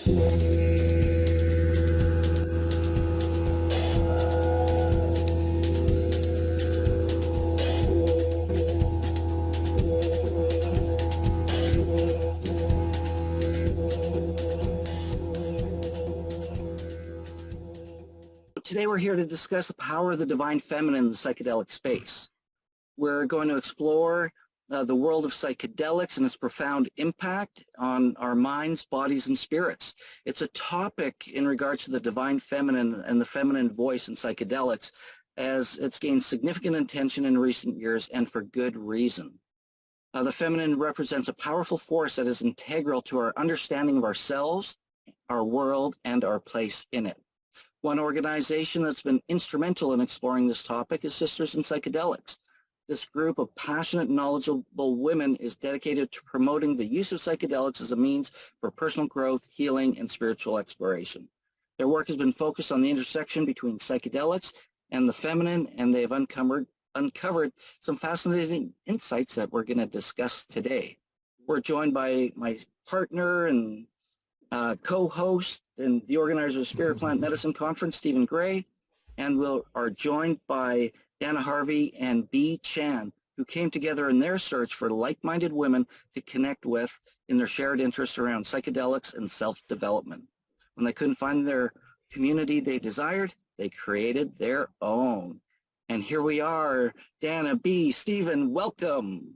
Today we're here to discuss the power of the divine feminine in the psychedelic space. We're going to explore the world of psychedelics and its profound impact on our minds, bodies, and spirits. It's a topic in regards to the divine feminine and the feminine voice in psychedelics, as it's gained significant attention in recent years, and for good reason. The feminine represents a powerful force that is integral to our understanding of ourselves, our world, and our place in it. One organization that's been instrumental in exploring this topic is Sisters in Psychedelics. This group of passionate, knowledgeable women is dedicated to promoting the use of psychedelics as a means for personal growth, healing, and spiritual exploration. Their work has been focused on the intersection between psychedelics and the feminine, and they have uncovered some fascinating insights that we're going to discuss today. We're joined by my partner and co-host and the organizer of Spirit Plant Medicine Conference, Stephen Gray, and we are joined by Dana Harvey and B. Chan, who came together in their search for like-minded women to connect with in their shared interests around psychedelics and self-development. When they couldn't find their community they desired, they created their own. And here we are, Dana, B, Stephen, welcome.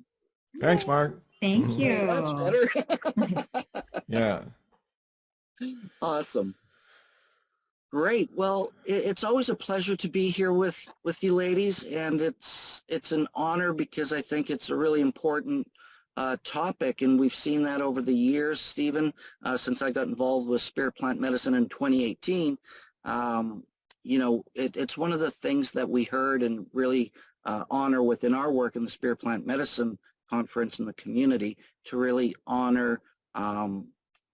Thanks, Mark. Thank you. Oh, that's better. Yeah. Awesome. Great. Well, it's always a pleasure to be here with you ladies, and it's an honor because I think it's a really important topic, and we've seen that over the years, Stephen, since I got involved with Spirit Plant Medicine in 2018. You know, it's one of the things that we heard and really honor within our work in the Spirit Plant Medicine Conference in the community to really honor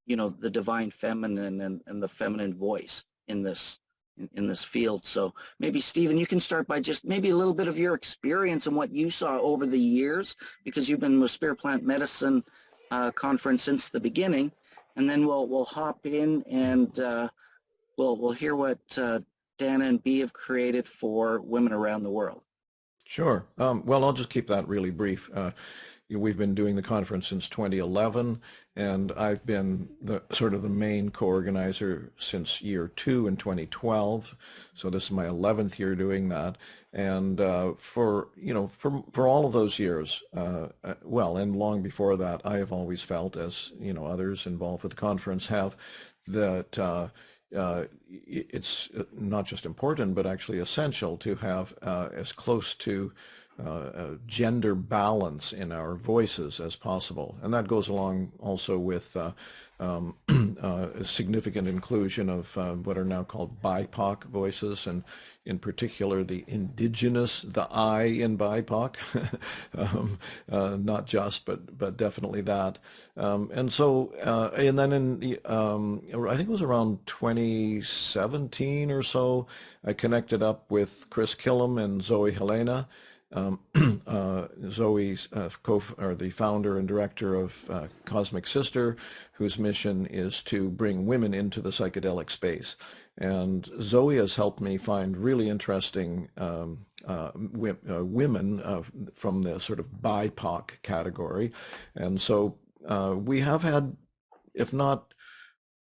you know, the divine feminine and the feminine voice in this field. So maybe Stephen, you can start by just maybe a little bit of your experience and what you saw over the years, because you've been with Spirit Plant Medicine Conference since the beginning, and then we'll hop in and we'll hear what Dana and B have created for women around the world. Sure. Well, I'll just keep that really brief. We've been doing the conference since 2011, and I've been sort of the main co-organizer since year 2 in 2012. So this is my 11th year doing that. And for all of those years, well, and long before that, I have always felt, as you know, others involved with the conference have, that it's not just important, but actually essential to have as close to gender balance in our voices as possible. And that goes along also with significant inclusion of what are now called BIPOC voices, and in particular the indigenous, the I in BIPOC, not just, but definitely that. And so, and then in, I think it was around 2017 or so, I connected up with Chris Killam and Zoe Helena. Zoe's the founder and director of Cosmic Sister, whose mission is to bring women into the psychedelic space. And Zoe has helped me find really interesting women from the sort of BIPOC category. And so we have had, if not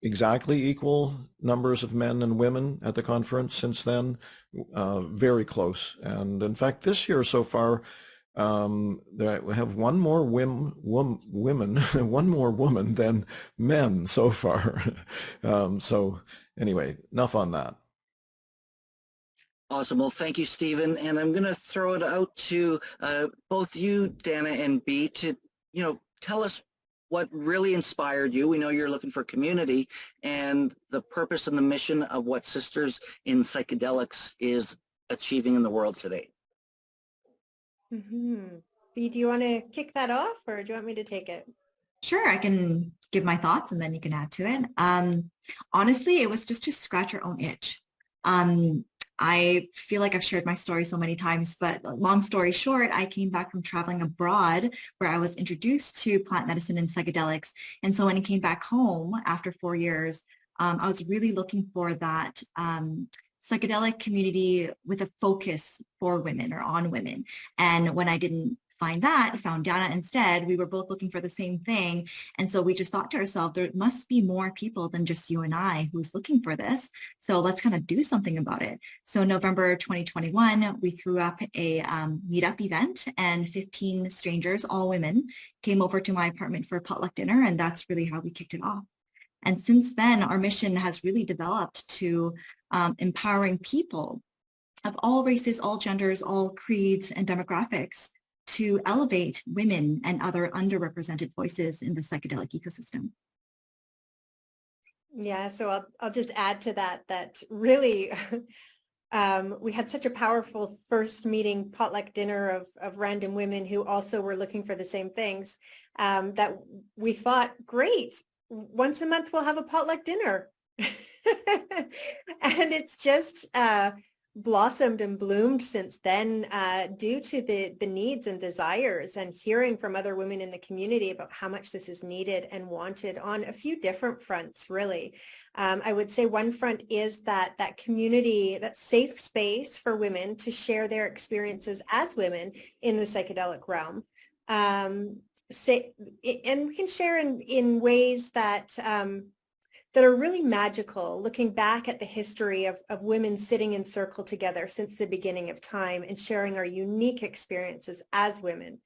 exactly equal numbers of men and women at the conference since then, very close. And in fact, this year so far, we have one more woman, one more woman than men so far. So anyway, enough on that. Awesome. Well, thank you, Stephen. And I'm going to throw it out to both you, Dana and B, to tell us what really inspired you. We know you're looking for community, and the purpose and the mission of what Sisters in Psychedelics is achieving in the world today. Mm-hmm. B, do you want to kick that off, or do you want me to take it? Sure, I can give my thoughts and then you can add to it. Honestly, it was just to scratch our own itch. I feel like I've shared my story so many times, but long story short, I came back from traveling abroad where I was introduced to plant medicine and psychedelics. And so when I came back home after 4 years, I was really looking for that psychedelic community with a focus for women or on women. And when I didn't find that, I found Dana instead. We were both looking for the same thing. And so we just thought to ourselves, there must be more people than just you and I who's looking for this. So let's kind of do something about it. So November 2021, we threw up a meetup event and 15 strangers, all women, came over to my apartment for a potluck dinner. And that's really how we kicked it off. And since then, our mission has really developed to empowering people of all races, all genders, all creeds and demographics to elevate women and other underrepresented voices in the psychedelic ecosystem. Yeah, so I'll just add to that really we had such a powerful first meeting potluck dinner of random women who also were looking for the same things, that we thought, great, once a month we'll have a potluck dinner. And it's just blossomed and bloomed since then, due to the needs and desires and hearing from other women in the community about how much this is needed and wanted on a few different fronts, really. I would say one front is that community, that safe space for women to share their experiences as women in the psychedelic realm. And we can share in ways that that are really magical, looking back at the history of women sitting in circle together since the beginning of time and sharing our unique experiences as women.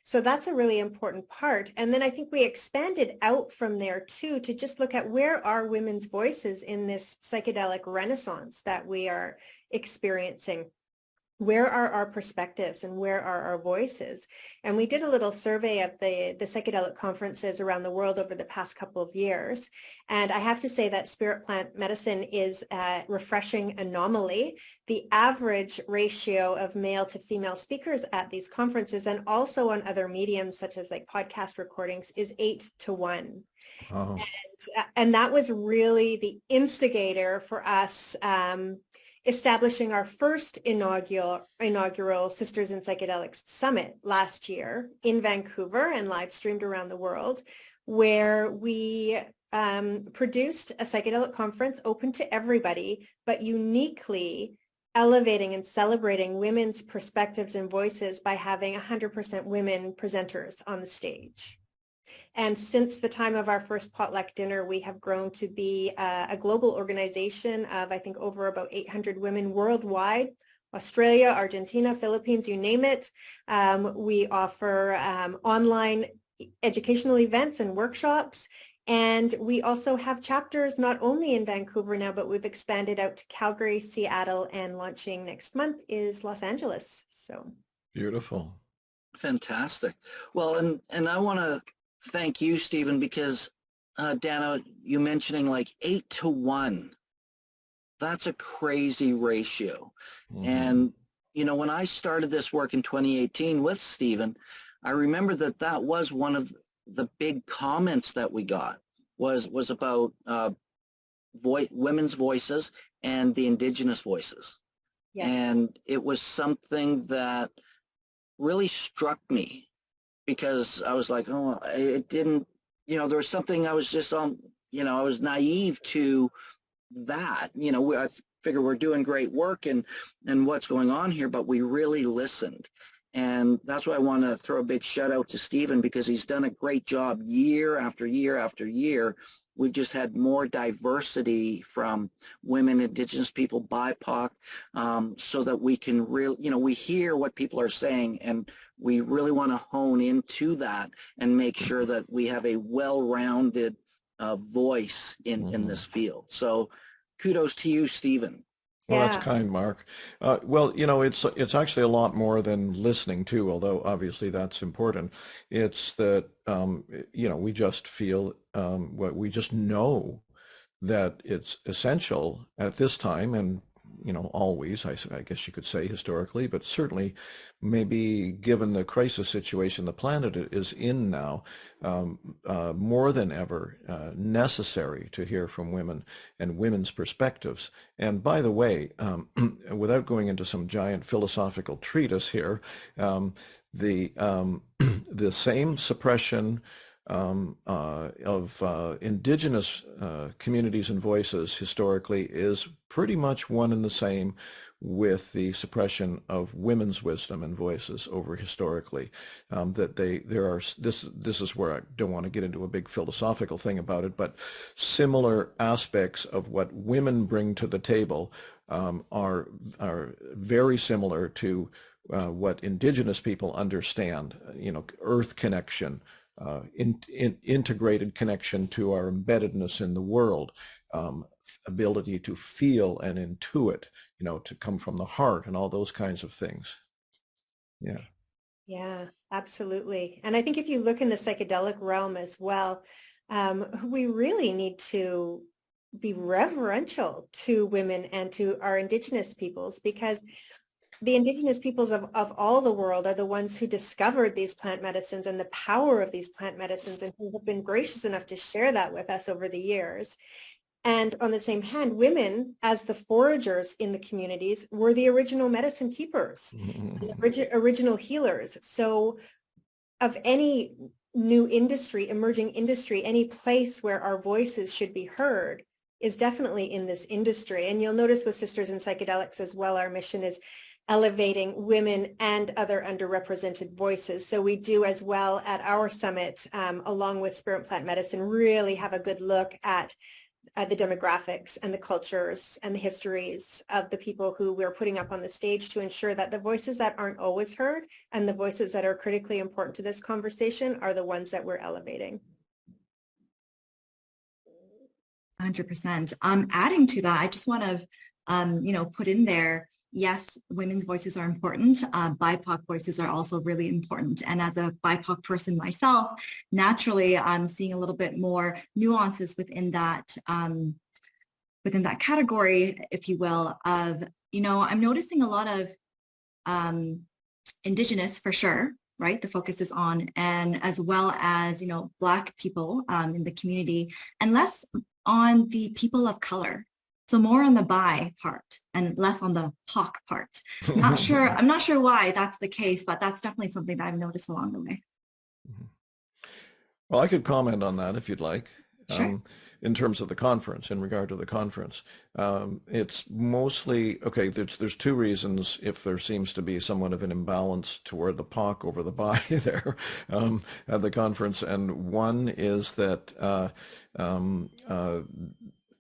So that's a really important part. And then I think we expanded out from there too, to just look at where are women's voices in this psychedelic renaissance that we are experiencing. Where are our perspectives and where are our voices? And we did a little survey of the psychedelic conferences around the world over the past couple of years. And I have to say that spirit plant medicine is a refreshing anomaly. The average ratio of male to female speakers at these conferences and also on other mediums such as like podcast recordings is 8-to-1. Oh. And that was really the instigator for us establishing our first inaugural Sisters in Psychedelics Summit last year in Vancouver and live streamed around the world, where we produced a psychedelic conference open to everybody, but uniquely elevating and celebrating women's perspectives and voices by having 100% women presenters on the stage. And since the time of our first potluck dinner, we have grown to be a global organization of, I think, over about 800 women worldwide, Australia, Argentina, Philippines, you name it. We offer online educational events and workshops. And we also have chapters not only in Vancouver now, but we've expanded out to Calgary, Seattle, and launching next month is Los Angeles. So Beautiful. Fantastic. Well, and I want to thank you, Stephen, because Dana, you mentioning like 8-to-1. That's a crazy ratio. Mm-hmm. And, you know, when I started this work in 2018 with Stephen, I remember that was one of the big comments that we got was about women's voices and the Indigenous voices. yes. And it was something that really struck me, because I was like, oh, it didn't, you know, there was something I was just on, you know, I was naive to that. You know, I figure we're doing great work and what's going on here, but we really listened. And that's why I want to throw a big shout out to Stephen, because he's done a great job year after year after year. We've just had more diversity from women, Indigenous people, BIPOC, so that we can really, you know, we hear what people are saying, and we really want to hone into that and make sure that we have a well-rounded voice in this field. So kudos to you, Stephen. Well, Yeah. that's kind, Mark. Well, you know, it's actually a lot more than listening too, although obviously that's important. It's that, you know, we just feel, we just know that it's essential at this time, and always, I guess you could say historically, but certainly maybe given the crisis situation the planet is in now, more than ever necessary to hear from women and women's perspectives. And by the way, without going into some giant philosophical treatise here, the the same suppression of indigenous communities and voices historically is pretty much one and the same with the suppression of women's wisdom and voices over historically. This is where I don't want to get into a big philosophical thing about it, but similar aspects of what women bring to the table are very similar to what indigenous people understand, earth connection, integrated connection to our embeddedness in the world, ability to feel and intuit, to come from the heart and all those kinds of things. Yeah. Yeah, absolutely. And I think if you look in the psychedelic realm as well, we really need to be reverential to women and to our indigenous peoples, because the indigenous peoples of all the world are the ones who discovered these plant medicines and the power of these plant medicines, and who have been gracious enough to share that with us over the years. And on the same hand, women, as the foragers in the communities, were the original medicine keepers, and the original healers. So of any new industry, emerging industry, any place where our voices should be heard is definitely in this industry. And you'll notice with Sisters in Psychedelics as well, our mission is elevating women and other underrepresented voices. So we do as well at our summit, along with Spirit Plant Medicine, really have a good look at the demographics and the cultures and the histories of the people who we're putting up on the stage, to ensure that the voices that aren't always heard and the voices that are critically important to this conversation are the ones that we're elevating. 100%. Adding to that, I just want to, put in there, yes, women's voices are important. BIPOC voices are also really important. And as a BIPOC person myself, naturally, I'm seeing a little bit more nuances within that category, if you will, of, I'm noticing a lot of Indigenous, for sure, right? The focus is on, and as well as, Black people in the community, and less on the people of color. So more on the bi part and less on the POC part. I'm not sure why that's the case, but that's definitely something that I've noticed along the way. Well, I could comment on that if you'd like. Sure. In terms of the conference, in regard to the conference, it's mostly, okay, there's two reasons if there seems to be somewhat of an imbalance toward the POC over the bi there at the conference. And one is that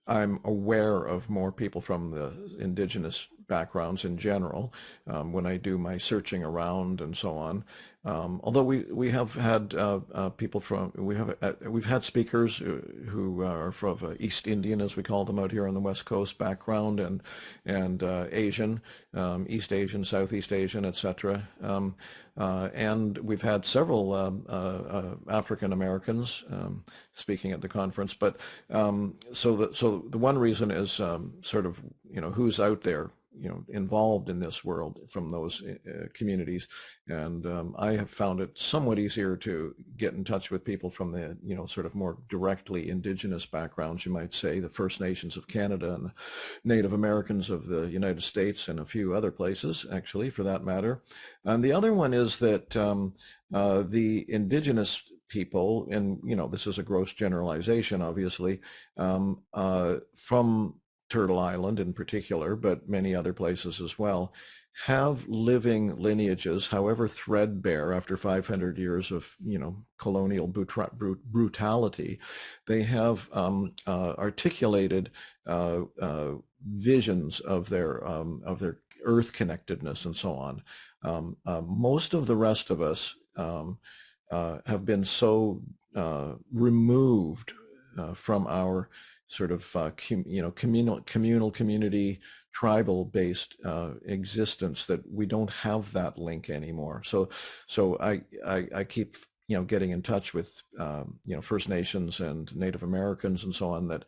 I'm aware of more people from the indigenous backgrounds in general when I do my searching around and so on. Although we have had people from, we've had speakers who are from East Indian, as we call them out here on the West Coast, background, and Asian, East Asian, Southeast Asian, etc. And we've had several African Americans speaking at the conference. But so the one reason is sort of, who's out there, involved in this world from those communities. And I have found it somewhat easier to get in touch with people from the, sort of more directly indigenous backgrounds, you might say, the First Nations of Canada and the Native Americans of the United States and a few other places, actually, for that matter. And the other one is that the indigenous people, and, this is a gross generalization, obviously, from Turtle Island in particular, but many other places as well, have living lineages, however threadbare after 500 years of, colonial brutality. They have articulated visions of their earth connectedness and so on. Most of the rest of us have been so removed from our sort of communal, community, tribal-based existence that we don't have that link anymore. So I keep getting in touch with, First Nations and Native Americans and so on, that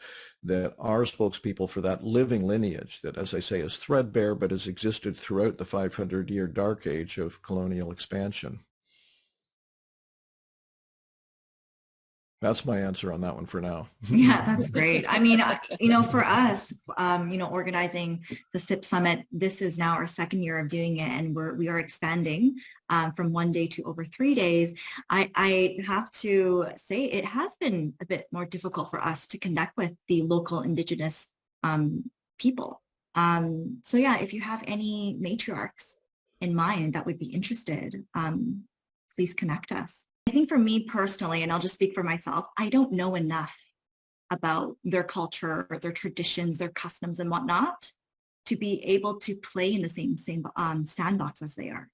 are spokespeople for that living lineage that, as I say, is threadbare, but has existed throughout the 500-year dark age of colonial expansion. That's my answer on that one for now. Yeah, that's great. I mean, for us, organizing the SIP Summit, this is now our second year of doing it, and we are expanding from 1 day to over 3 days. I have to say it has been a bit more difficult for us to connect with the local Indigenous people. So yeah, if you have any matriarchs in mind that would be interested, please connect us. I think for me personally, and I'll just speak for myself, I don't know enough about their culture, their traditions, their customs and whatnot to be able to play in the same sandbox as they are.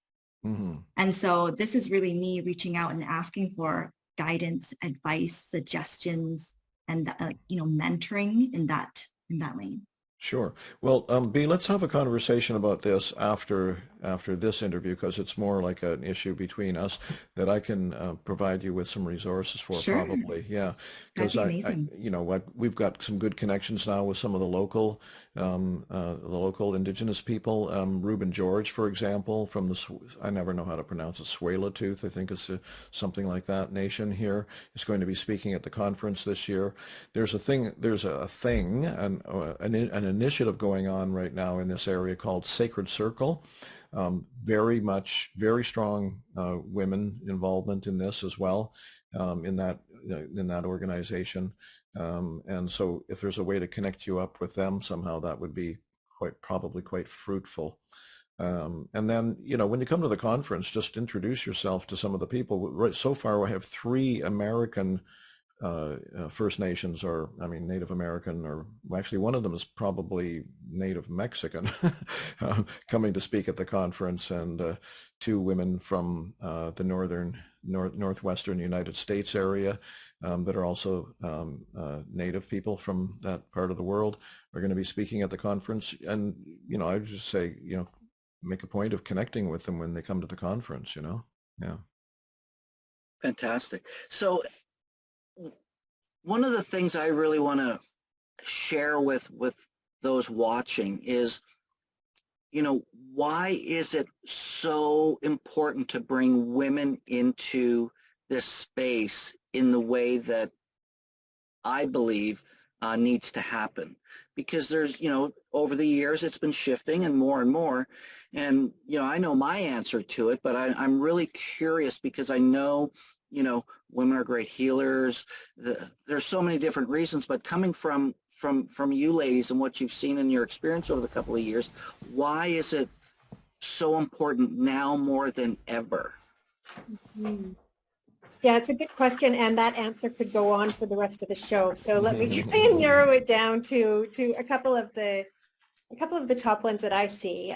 Mm-hmm. And so this is really me reaching out and asking for guidance, advice, suggestions, and mentoring in that lane. Sure. Well, B, let's have a conversation about this after this interview, because it's more like an issue between us that I can provide you with some resources for. Sure. Probably. Yeah. Because we've got some good connections now with some of the local Indigenous people. Reuben George, for example, from I never know how to pronounce it, Tsleil-Waututh, I think it's something like that nation here, is going to be speaking at the conference this year. There's an initiative going on right now in this area called Sacred Circle. Very strong women involvement in this as well, in that organization. And so if there's a way to connect you up with them somehow, that would be probably quite fruitful. And then, when you come to the conference, just introduce yourself to some of the people. Right, so far, we have 3 American First Nations, or Native American, or actually one of them is probably Native Mexican, coming to speak at the conference, and 2 women from the northwestern United States area that are also Native people from that part of the world are going to be speaking at the conference. And I would just say, make a point of connecting with them when they come to the conference. Yeah. Fantastic. So one of the things I really want to share with those watching is, why is it so important to bring women into this space in the way that I believe needs to happen? Because there's, over the years it's been shifting and more. And, I know my answer to it, but I'm really curious because I know, women are great healers. There's so many different reasons, but coming from you ladies and what you've seen in your experience over the couple of years, why is it so important now more than ever? Mm-hmm. Yeah, it's a good question, and that answer could go on for the rest of the show. So let me try and narrow it down to a couple of the top ones that I see.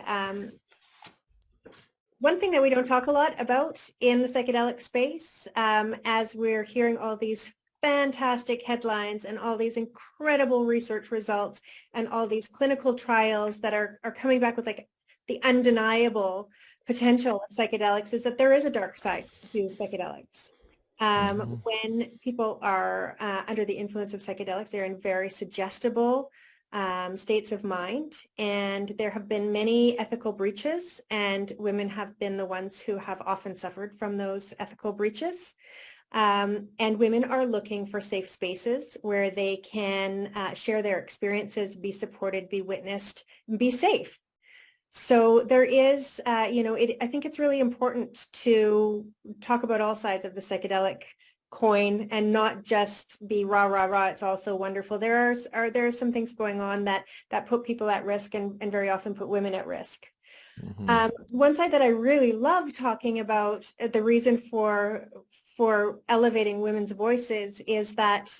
One thing that we don't talk a lot about in the psychedelic space, as we're hearing all these fantastic headlines and all these incredible research results and all these clinical trials that are coming back with the undeniable potential of psychedelics, is that there is a dark side to psychedelics. When people are under the influence of psychedelics, they're in very suggestible states of mind, and there have been many ethical breaches, and women have been the ones who have often suffered from those ethical breaches. And women are looking for safe spaces where they can share their experiences, be supported, be witnessed, and be safe. So there is, I think it's really important to talk about all sides of the psychedelic coin and not just be rah, rah, rah, it's all so wonderful. There are some things going on that put people at risk and very often put women at risk. Mm-hmm. One side that I really love talking about, the reason for elevating women's voices, is that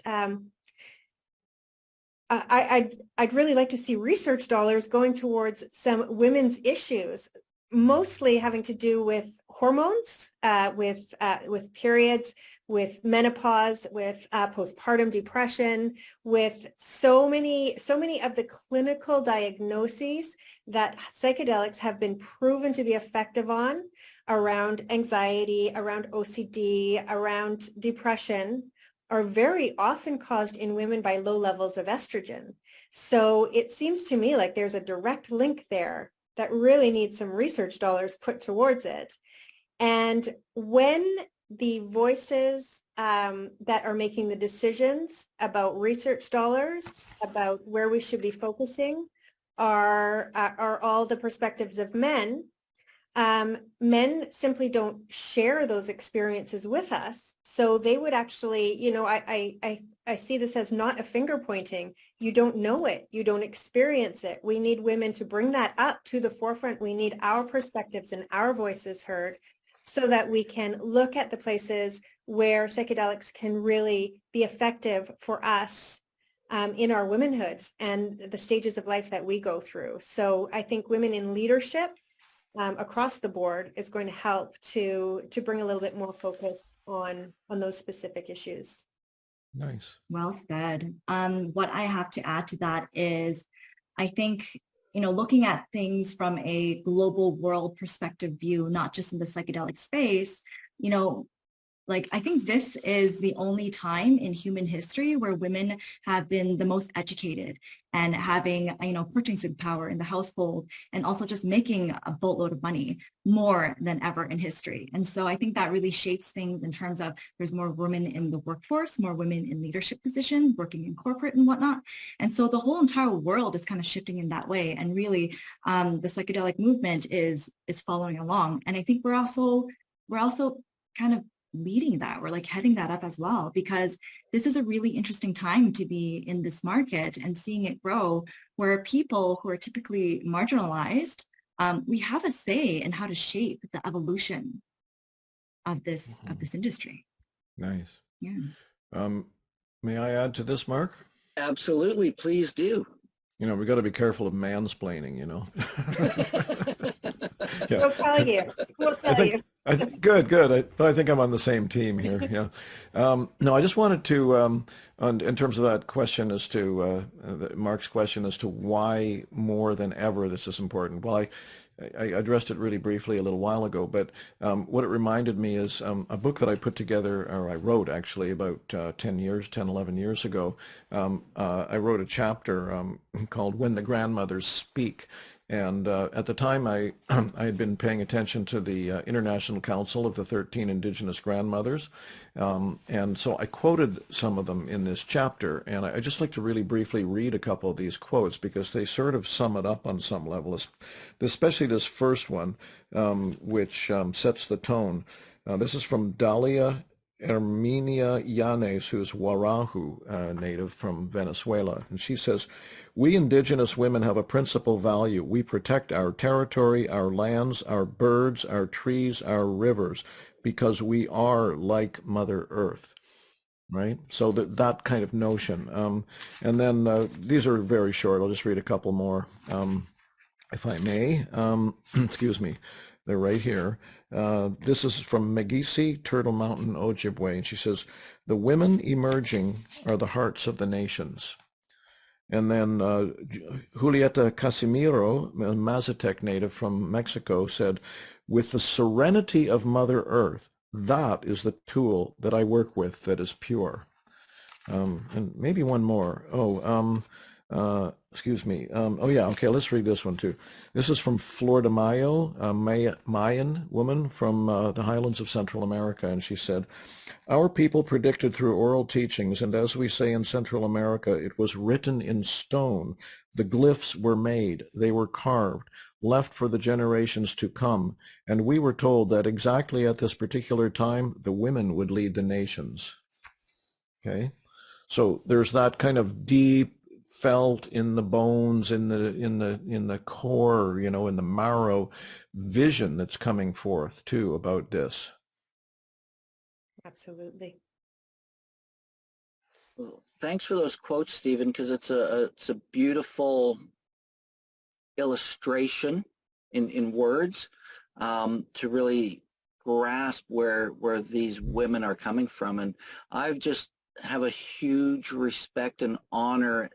I'd really like to see research dollars going towards some women's issues mostly having to do with hormones, with periods, with menopause, with postpartum depression, with so many of the clinical diagnoses that psychedelics have been proven to be effective on around anxiety, around OCD, around depression, are very often caused in women by low levels of estrogen. So it seems to me like there's a direct link there that really needs some research dollars put towards it. And when the voices that are making the decisions about research dollars, about where we should be focusing, are all the perspectives of men, men simply don't share those experiences with us. So they would actually, you know, I see this as not a finger pointing. You don't know it. You don't experience it. We need women to bring that up to the forefront. We need our perspectives and our voices heard so that we can look at the places where psychedelics can really be effective for us in our womanhood and the stages of life that we go through. So I think women in leadership across the board is going to help to bring a little bit more focus on those specific issues. Nice. Well said. What I have to add to that is, I think, you know, looking at things from a global world perspective view, not just in the psychedelic space, you know, like, I think this is the only time in human history where women have been the most educated and having, you know, purchasing power in the household and also just making a boatload of money more than ever in history. And so I think that really shapes things in terms of there's more women in the workforce, more women in leadership positions, working in corporate and whatnot. And so the whole entire world is kind of shifting in that way. And really the psychedelic movement is following along. And I think we're also kind of leading that. We're like heading that up as well, because this is a really interesting time to be in this market and seeing it grow, where people who are typically marginalized, we have a say in how to shape the evolution of this industry. Nice. Yeah. May I add to this, Mark? Absolutely, please do. You know, we got to be careful of mansplaining, you know. Yeah. We'll tell you. We'll tell you. Good. I think I'm on the same team here. Yeah. No, I just wanted to, in terms of that question as to Mark's question as to why more than ever this is important. Well, I addressed it really briefly a little while ago, but what it reminded me is a book that I put together, or I wrote actually about 10, 11 years ago. I wrote a chapter called When the Grandmothers Speak. And at the time, I had been paying attention to the International Council of the 13 Indigenous Grandmothers. And so I quoted some of them in this chapter. And I just like to really briefly read a couple of these quotes because they sort of sum it up on some level, especially this first one, which sets the tone. This is from Dalia Herminia Yanes, who's Warahu native from Venezuela. And she says, "We indigenous women have a principal value. We protect our territory, our lands, our birds, our trees, our rivers, because we are like Mother Earth." Right? So that kind of notion. And then these are very short. I'll just read a couple more, if I may. Excuse me. They're right here. This is from Megisi, Turtle Mountain, Ojibwe, and she says, "The women emerging are the hearts of the nations." And then Julieta Casimiro, a Mazatec native from Mexico, said, "With the serenity of Mother Earth, that is the tool that I work with that is pure." And maybe one more. Excuse me. Oh yeah, okay, let's read this one too. This is from Flor de Mayo, a Mayan woman from the highlands of Central America, and she said, "Our people predicted through oral teachings, and as we say in Central America, it was written in stone. The glyphs were made, they were carved, left for the generations to come, and we were told that exactly at this particular time, the women would lead the nations." Okay, so there's that kind of deep, felt in the bones, in the core, you know, in the marrow vision that's coming forth too about this. Absolutely. Well, thanks for those quotes, Stephen, because it's a beautiful illustration in words to really grasp where these women are coming from. And I've just have a huge respect and honor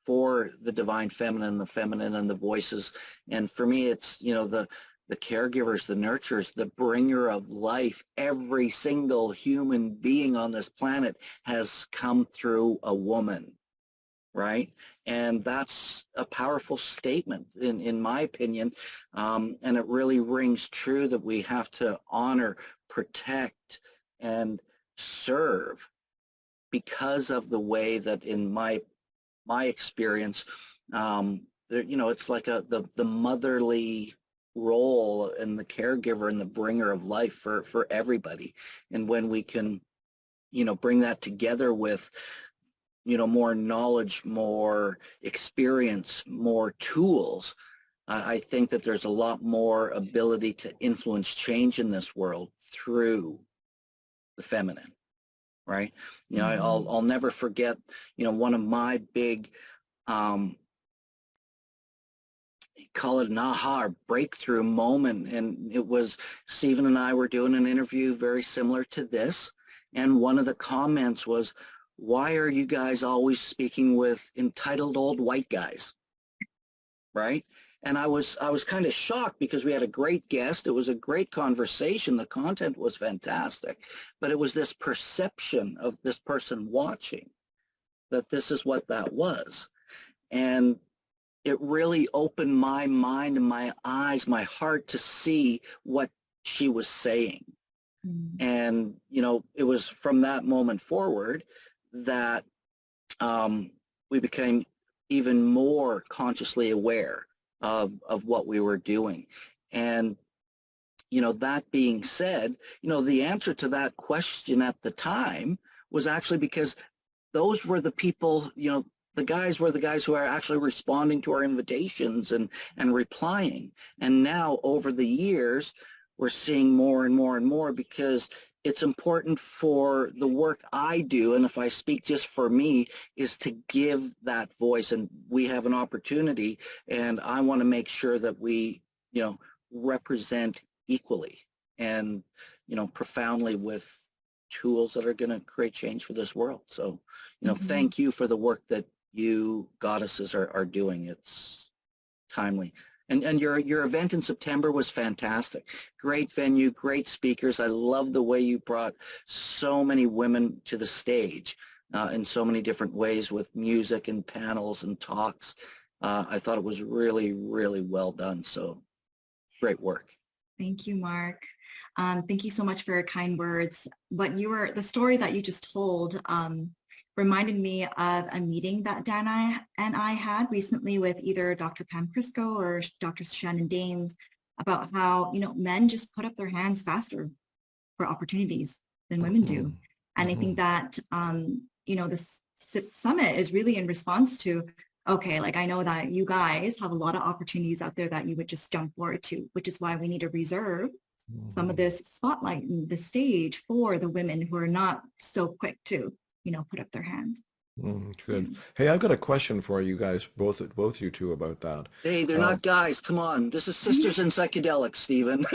for the divine feminine, the feminine and the voices. And for me, it's, you know, the caregivers, the nurturers, the bringer of life. Every single human being on this planet has come through a woman, right? And that's a powerful statement in my opinion. And it really rings true that we have to honor, protect, and serve because of the way that in my experience, there, you know, it's like the motherly role and the caregiver and the bringer of life for everybody. And when we can, you know, bring that together with, you know, more knowledge, more experience, more tools, I think that there's a lot more ability to influence change in this world through the feminine, right? You know, I'll never forget, you know, one of my big, call it an aha or breakthrough moment, and it was Stephen and I were doing an interview very similar to this, and one of the comments was, why are you guys always speaking with entitled old white guys, right? And I was kind of shocked because we had a great guest. It was a great conversation. The content was fantastic, but it was this perception of this person watching that this is what that was. And it really opened my mind and my eyes, my heart to see what she was saying. And, you know, it was from that moment forward that we became even more consciously aware of what we were doing. And, you know, that being said, you know, the answer to that question at the time was actually because those were the people, you know, the guys were the guys who are actually responding to our invitations and replying. And now over the years, we're seeing more and more and more because it's important for the work I do, and if I speak just for me, is to give that voice. And we have an opportunity, and I want to make sure that we, you know, represent equally and, you know, profoundly with tools that are going to create change for this world. So, you know, thank you for the work that you goddesses are doing. It's timely. And your event in September was fantastic. Great venue, great speakers. I love the way you brought so many women to the stage in so many different ways with music and panels and talks. I thought it was really, really well done. So great work. Thank you, Mark. Thank you so much for your kind words. The story that you just told reminded me of a meeting that Dan and I had recently with either Dr. Pam Crisco or Dr. Shannon Dames about how, you know, men just put up their hands faster for opportunities than women do. And I think that, you know, this summit is really in response to, okay, like I know that you guys have a lot of opportunities out there that you would just jump forward to, which is why we need to reserve some of this spotlight and the stage for the women who are not so quick to, you know, put up their hand. Good. Hey, I've got a question for you guys, both you two, about that. Hey, they're not guys. Come on. This is Sisters in Psychedelics, Stephen.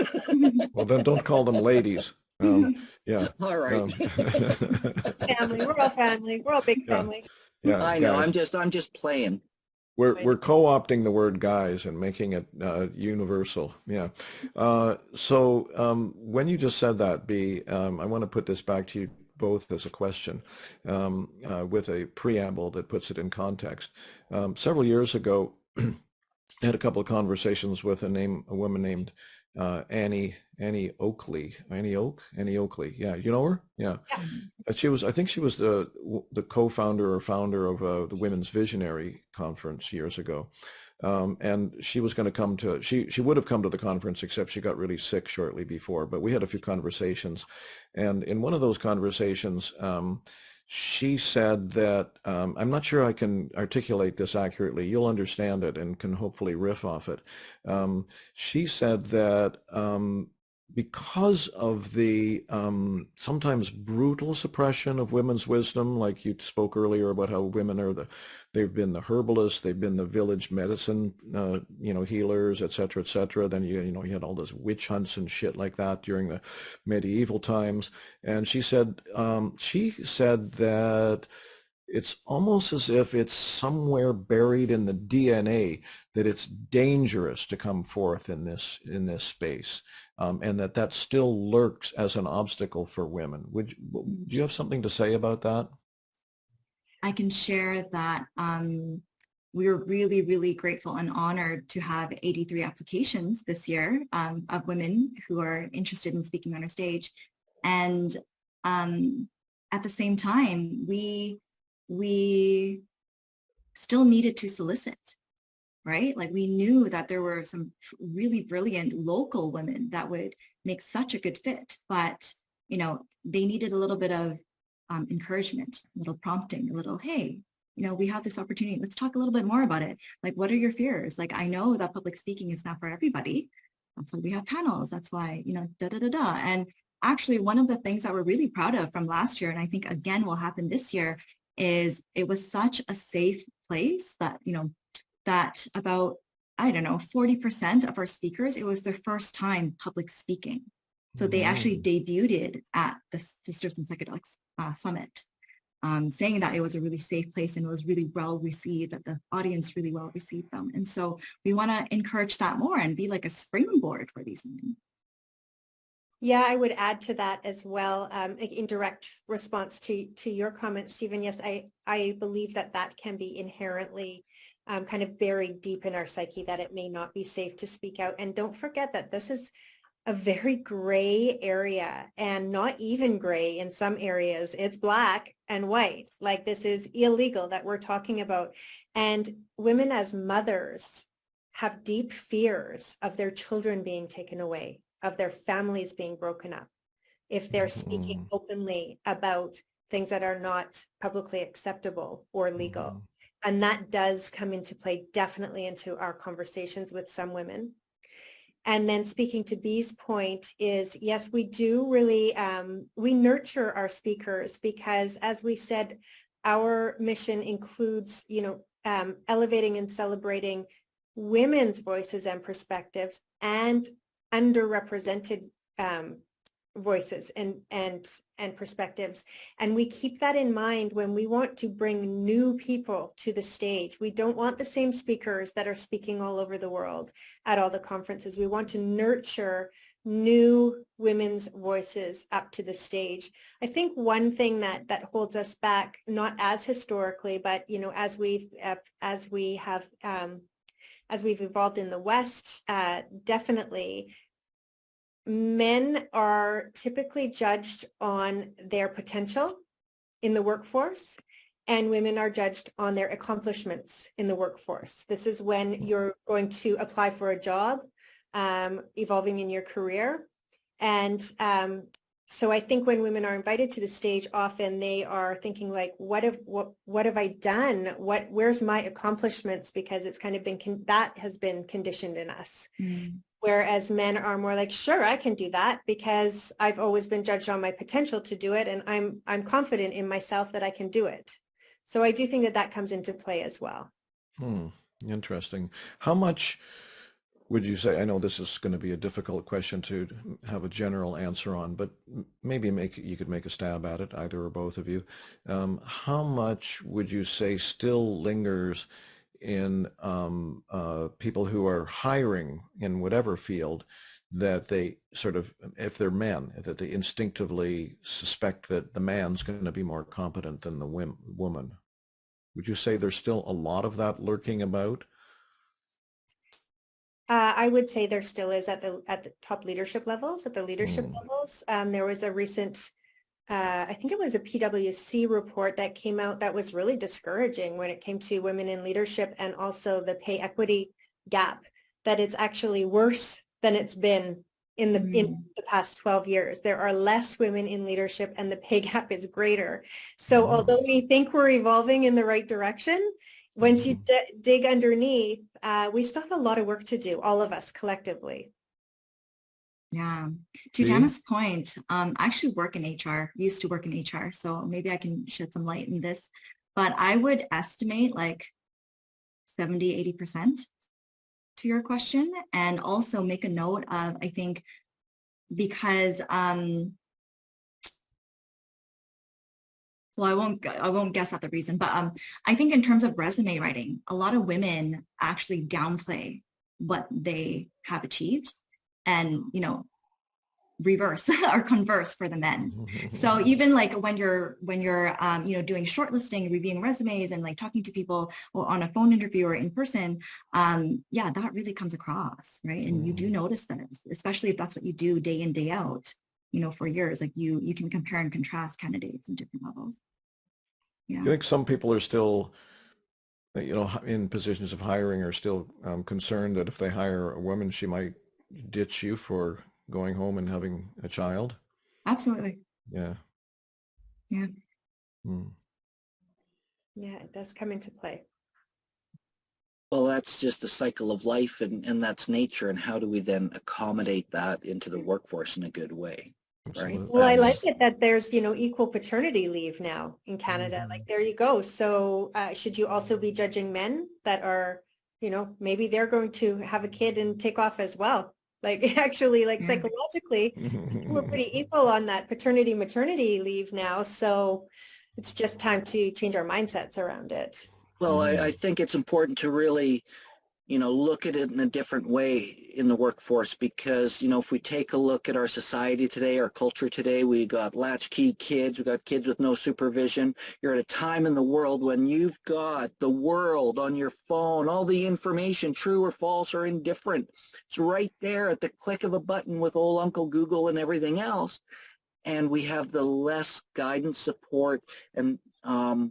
Well, then don't call them ladies. Yeah. All right. Family. We're all family. We're all big family. Yeah. I know. Guys, I'm just playing. we're co-opting the word guys and making it universal. Yeah. So when you just said that, B, I want to put this back to you both as a question with a preamble that puts it in context. Several years ago, I had a couple of conversations with a woman named Annie Oakley. Annie Oakley. Yeah, you know her? Yeah. I think she was the co-founder or founder of the Women's Visionary Conference years ago. And she was going to come to, she would have come to the conference, except she got really sick shortly before, but we had a few conversations. And in one of those conversations, she said that, I'm not sure I can articulate this accurately, you'll understand it and can hopefully riff off it. She said that because of the sometimes brutal suppression of women's wisdom, like you spoke earlier about how women are they've been the herbalists, they've been the village medicine, healers, et cetera, et cetera. Then you had all those witch hunts and shit like that during the medieval times. And she said that it's almost as if it's somewhere buried in the DNA that it's dangerous to come forth in this space, and that still lurks as an obstacle for women. Do you have something to say about that? I can share that we're really, really grateful and honored to have 83 applications this year of women who are interested in speaking on our stage. And at the same time, we still needed to solicit, right? Like we knew that there were some really brilliant local women that would make such a good fit, but they needed a little bit of encouragement, a little prompting, a little, hey, we have this opportunity. Let's talk a little bit more about it. Like, what are your fears? Like, I know that public speaking is not for everybody. That's why we have panels. That's why, da, da, da, da. And actually, one of the things that we're really proud of from last year, and I think again will happen this year, is it was such a safe place that, that about, 40% of our speakers, it was their first time public speaking. So they actually debuted at the Sisters in Psychedelics Summit, saying that it was a really safe place and it was really well received, that the audience really well received them. And so we want to encourage that more and be like a springboard for these women. Yeah, I would add to that as well, in direct response to your comment, Stephen. Yes, I believe that can be inherently kind of buried deep in our psyche, that it may not be safe to speak out. And don't forget that this is a very gray area, and not even gray in some areas. It's black and white. Like, this is illegal that we're talking about. And women as mothers have deep fears of their children being taken away, of their families being broken up, if they're speaking openly about things that are not publicly acceptable or legal. And that does come into play definitely into our conversations with some women. And then speaking to Bee's point is, yes, we do really, we nurture our speakers, because as we said, our mission includes, elevating and celebrating women's voices and perspectives, and underrepresented voices and perspectives. And we keep that in mind when we want to bring new people to the stage. We don't want the same speakers that are speaking all over the world at all the conferences. We want to nurture new women's voices up to the stage. I think one thing that holds us back, not as historically, but as we've evolved in the West, definitely, men are typically judged on their potential in the workforce, and women are judged on their accomplishments in the workforce. This is when you're going to apply for a job, evolving in your career. And so I think when women are invited to the stage, often they are thinking like, what have I done? Where's my accomplishments? Because it's kind of been, that has been conditioned in us. Whereas men are more like, sure, I can do that because I've always been judged on my potential to do it. And I'm confident in myself that I can do it. So I do think that comes into play as well. Interesting. How much would you say, I know this is going to be a difficult question to have a general answer on, but maybe you could make a stab at it, either or both of you. How much would you say still lingers in people who are hiring in whatever field, that they sort of, if they're men, that they instinctively suspect that the man's going to be more competent than the woman? Would you say there's still a lot of that lurking about? I would say there still is at the top leadership levels, There was a recent, I think it was a PwC report that came out that was really discouraging when it came to women in leadership, and also the pay equity gap, that it's actually worse than it's been in the past 12 years. There are less women in leadership and the pay gap is greater. So although we think we're evolving in the right direction, once you dig underneath, we still have a lot of work to do, all of us collectively. Yeah. To Do you? Dana's point, I actually work in HR, used to work in HR, so maybe I can shed some light in this. But I would estimate like 70, 80% to your question, and also make a note of, I think, because well, I won't guess at the reason, but I think in terms of resume writing, a lot of women actually downplay what they have achieved, and reverse or converse for the men. So even like when you're doing shortlisting, reviewing resumes, and like talking to people or on a phone interview or in person, yeah, that really comes across, right? And you do notice that, especially if that's what you do day in, day out, for years. Like you can compare and contrast candidates in different levels. Yeah. Do you think some people are still, in positions of hiring, are still concerned that if they hire a woman, she might ditch you for going home and having a child? Absolutely. Yeah. Yeah. Mm. Yeah, it does come into play. Well, that's just the cycle of life, and that's nature. And how do we then accommodate that into the workforce in a good way? Right? Absolutely. Well, I like That's, it that there's, equal paternity leave now in Canada. Like, there you go. So should you also be judging men that are, maybe they're going to have a kid and take off as well? Like, actually, like psychologically, we're pretty equal on that paternity, maternity leave now. So it's just time to change our mindsets around it. well, I think it's important to really, look at it in a different way in the workforce, because, if we take a look at our society today, our culture today, we got latchkey kids, we got kids with no supervision. You're at a time in the world when you've got the world on your phone, all the information, true or false or indifferent. It's right there at the click of a button with old Uncle Google and everything else. And we have the less guidance, support, and I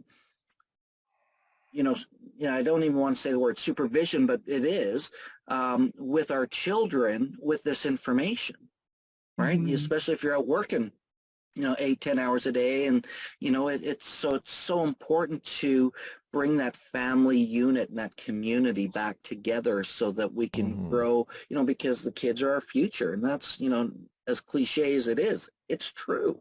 don't even want to say the word supervision, but it is, with our children with this information, right? Especially if you're out working, 8-10 hours a day. And, it's so important to bring that family unit and that community back together so that we can grow, because the kids are our future. And that's, as cliche as it is, it's true,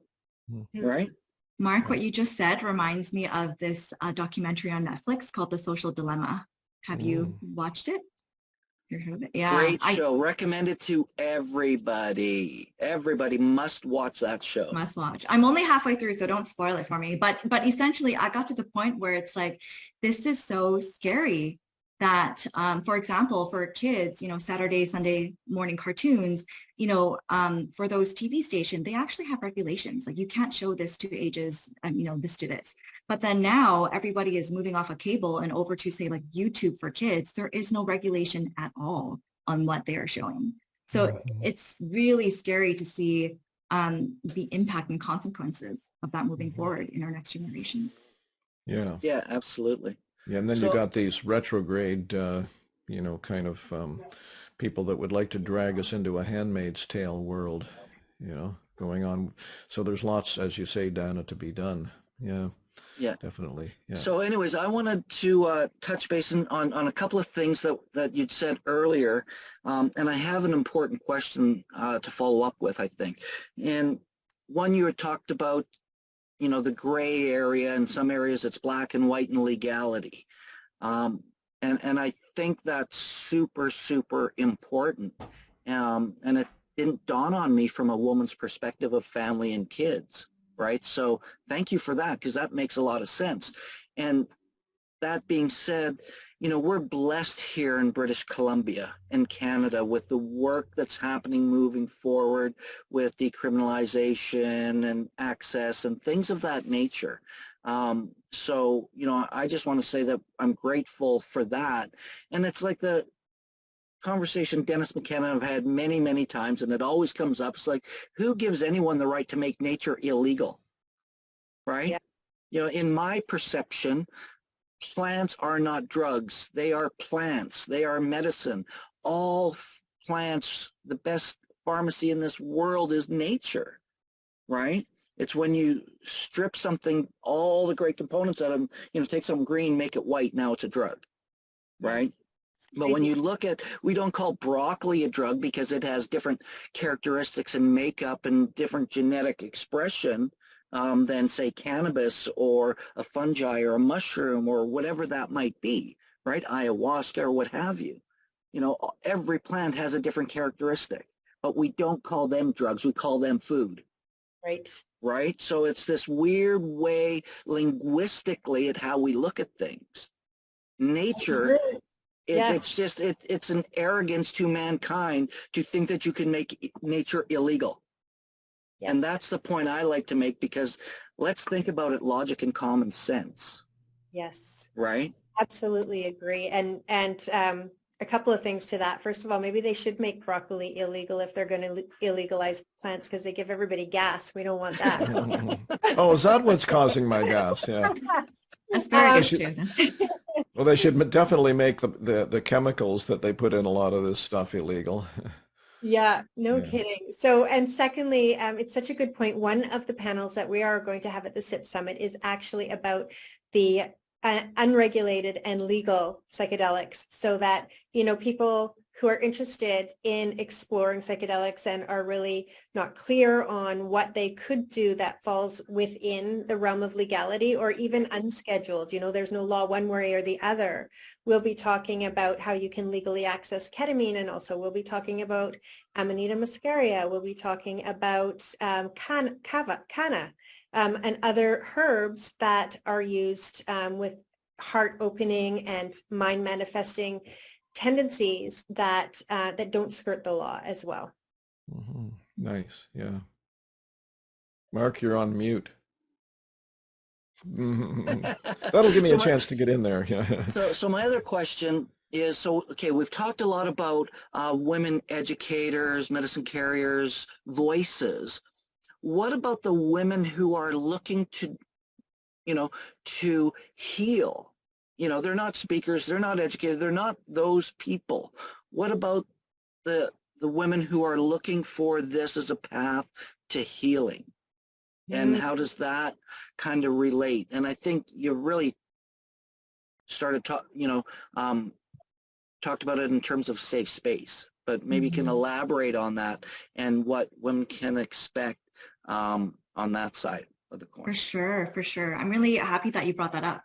right? Mark, what you just said reminds me of this documentary on Netflix called The Social Dilemma. Have you watched it? You heard of it? Yeah. Great show. Recommend it to everybody. Everybody must watch that show. Must watch. I'm only halfway through, so don't spoil it for me. But essentially, I got to the point where it's like, this is so scary that, for example, for kids, Saturday, Sunday morning cartoons, for those TV stations, they actually have regulations. Like, you can't show this to ages, this to this. But then now everybody is moving off of cable and over to, say, like YouTube for kids. There is no regulation at all on what they are showing. So it's really scary to see the impact and consequences of that moving forward in our next generations. Yeah. Yeah, absolutely. Yeah, and then you got these retrograde, kind of people that would like to drag us into a Handmaid's Tale world, going on. So there's lots, as you say, Dana, to be done. Yeah. Yeah, definitely. Yeah. So anyways, I wanted to touch base on a couple of things that you'd said earlier, and I have an important question to follow up with, I think. And one, you had talked about, the gray area. In some areas it's black and white in legality. And I think that's super, super important. And it didn't dawn on me from a woman's perspective of family and kids. Right. So thank you for that, because that makes a lot of sense. And that being said, we're blessed here in British Columbia and Canada with the work that's happening moving forward with decriminalization and access and things of that nature. So, I just want to say that I'm grateful for that. And it's like the conversation Dennis McKenna have had many, many times, and it always comes up. It's like, who gives anyone the right to make nature illegal, right? Yeah. In my perception, plants are not drugs. They are plants. They are medicine. All plants, the best pharmacy in this world is nature, right? It's when you strip something, all the great components out of them, take something green, make it white, now it's a drug, right? But when you look at, we don't call broccoli a drug because it has different characteristics and makeup and different genetic expression than, say, cannabis or a fungi or a mushroom or whatever that might be, right? Ayahuasca or what have you. You know, every plant has a different characteristic, but we don't call them drugs. We call them food. Right. Right? So it's this weird way linguistically at how we look at things. Nature, it's an arrogance to mankind to think that you can make nature illegal. Yes. And that's the point I like to make, because let's think about it, logic and common sense. Yes. Right? Absolutely agree. And a couple of things to that. First of all, maybe they should make broccoli illegal if they're going to illegalize plants, because they give everybody gas. We don't want that. Oh, is that what's causing my gas? Yeah. Asparagus too. Well, they should definitely make the chemicals that they put in a lot of this stuff illegal. Yeah, no kidding. So, and secondly, it's such a good point. One of the panels that we are going to have at the SIP Summit is actually about the unregulated and legal psychedelics, so that, you know, people who are interested in exploring psychedelics and are really not clear on what they could do that falls within the realm of legality or even unscheduled, you know, there's no law one way or the other. We'll be talking about how you can legally access ketamine, and also we'll be talking about Amanita muscaria. We'll be talking about canna, and other herbs that are used with heart opening and mind manifesting tendencies that that don't skirt the law as well. Mm-hmm. Nice. Yeah. Mark, you're on mute. That'll give me a chance to get in there. Yeah. So my other question is, so, okay, we've talked a lot about women educators, medicine carriers, voices. What about the women who are looking to, you know, to heal? You know, they're not speakers, they're not educated, they're not those people. What about the women who are looking for this as a path to healing? And how does that kind of relate? And I think you really started talked about it in terms of safe space, but maybe you can elaborate on that and what women can expect on that side of the coin. For sure. I'm really happy that you brought that up,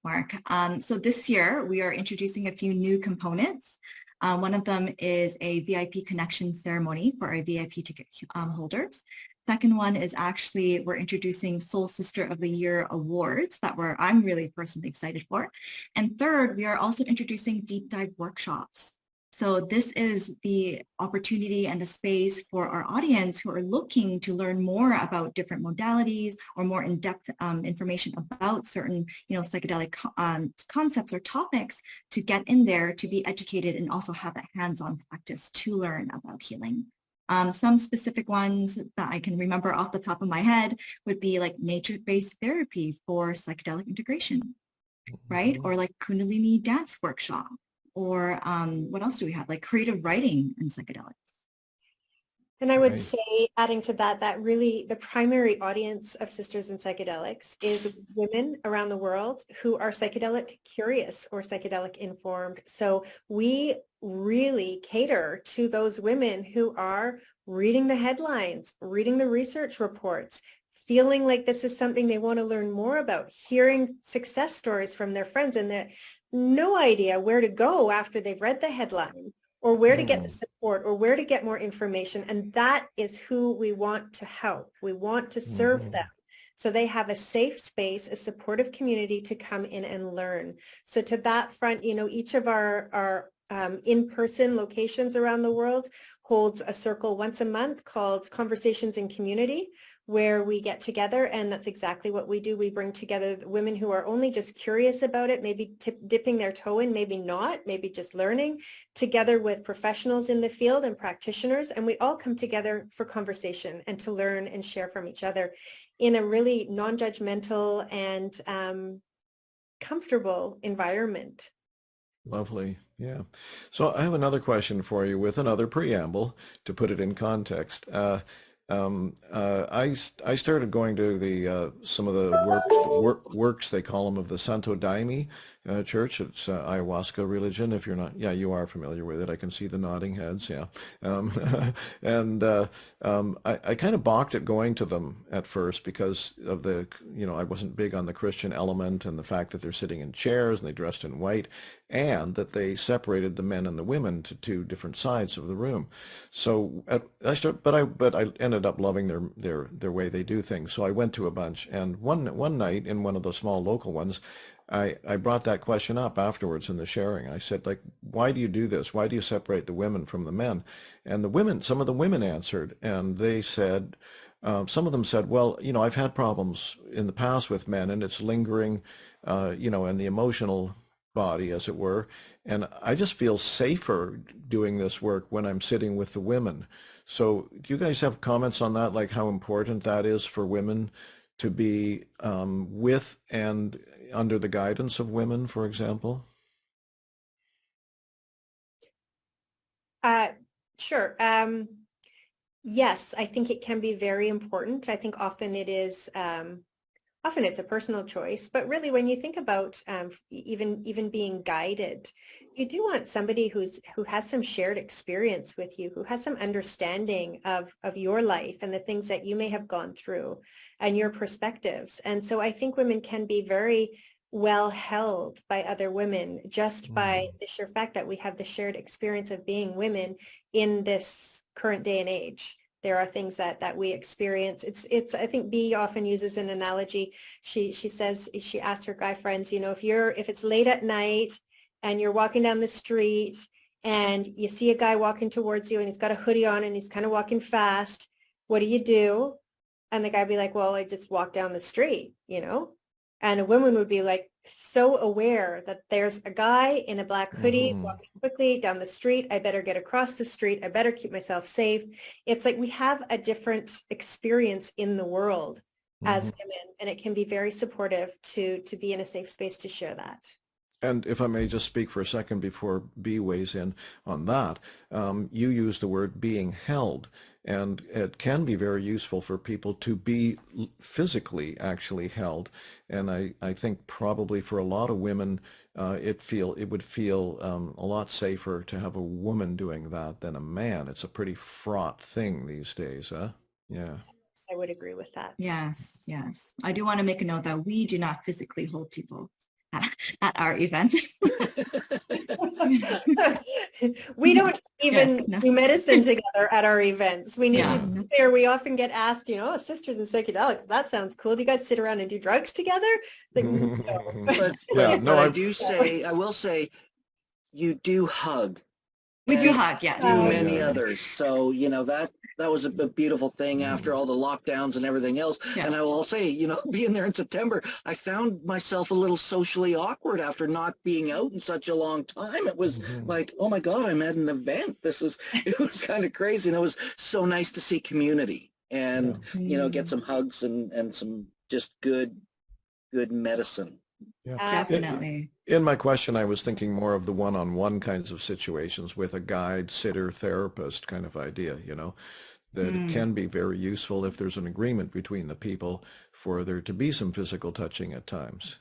Mark. So this year we are introducing a few new components. One of them is a VIP connection ceremony for our VIP ticket holders. Second one is actually we're introducing Soul Sister of the Year awards that I'm really personally excited for. And third, we are also introducing deep dive workshops. So this is the opportunity and the space for our audience who are looking to learn more about different modalities or more in-depth information about certain, you know, psychedelic concepts or topics, to get in there, to be educated, and also have that hands-on practice to learn about healing. Some specific ones that I can remember off the top of my head would be like nature-based therapy for psychedelic integration, right? Or like Kundalini dance workshop. Or what else do we have? Like creative writing and psychedelics. And I would say, adding to that, that really the primary audience of Sisters in Psychedelics is women around the world who are psychedelic curious or psychedelic informed. So we really cater to those women who are reading the headlines, reading the research reports, feeling like this is something they want to learn more about, hearing success stories from their friends, and that no idea where to go after they've read the headline, or where to get the support, or where to get more information. And that is who we want to help. We want to serve them, so they have a safe space, a supportive community to come in and learn. So to that front, you know, each of our in-person locations around the world holds a circle once a month called Conversations in Community, where we get together, and that's exactly what we do. We bring together women who are only just curious about it, maybe dipping their toe in, maybe not, maybe just learning, together with professionals in the field and practitioners, and we all come together for conversation and to learn and share from each other in a really non-judgmental and comfortable environment. Lovely. Yeah. So I have another question for you with another preamble to put it in context. I started going to the some of the works they call them of the Santo Daime church. It's ayahuasca religion. If you're not, yeah, you are familiar with it. I can see the nodding heads. Yeah, um, and I kind of balked at going to them at first because of the, I wasn't big on the Christian element and the fact that they're sitting in chairs and they dressed in white, and that they separated the men and the women to two different sides of the room. So but I ended up loving their way they do things. So I went to a bunch, and one night in one of the small local ones, I brought that question up afterwards in the sharing. I said, like, why do you do this? Why do you separate the women from the men? And some of the women answered, and they said, some of them said, well, I've had problems in the past with men, and it's lingering, in the emotional body, as it were. And I just feel safer doing this work when I'm sitting with the women. So do you guys have comments on that, like how important that is for women to be with and under the guidance of women, for example? Sure. Yes, I think it can be very important. I think often it is, often it's a personal choice, but really when you think about even being guided, you do want somebody who has some shared experience with you, who has some understanding of your life and the things that you may have gone through and your perspectives. And so I think women can be very well held by other women just by the sheer fact that we have the shared experience of being women in this current day and age. There are things that we experience. It's I think Bea often uses an analogy. She says, she asked her guy friends, if it's late at night and you're walking down the street and you see a guy walking towards you and he's got a hoodie on and he's kind of walking fast, what do? And the guy would be like, well, I just walk down the street, And a woman would be like so aware that there's a guy in a black hoodie walking quickly down the street. I better get across the street. I better keep myself safe. It's like we have a different experience in the world as women, and it can be very supportive to be in a safe space to share that. And if I may just speak for a second before Bea weighs in on that, you used the word being held, and it can be very useful for people to be physically actually held. And I think probably for a lot of women, it would feel a lot safer to have a woman doing that than a man. It's a pretty fraught thing these days, huh? Yeah. I would agree with that. Yes, yes. I do want to make a note that we do not physically hold people at our events. We don't even do medicine together at our events. We need to be clear. We often get asked, sisters in psychedelics, that sounds cool. Do you guys sit around and do drugs together? Like, no. I will say, you do hug. We do hug, yes. Many others. So, that was a beautiful thing after all the lockdowns and everything else. Yes. And I will say, being there in September, I found myself a little socially awkward after not being out in such a long time. It was like, oh my God, I'm at an event. It was kind of crazy. And it was so nice to see community and, get some hugs and some just good medicine. Yeah. Definitely. In my question, I was thinking more of the one-on-one kinds of situations with a guide, sitter, therapist kind of idea, that it can be very useful if there's an agreement between the people for there to be some physical touching at times.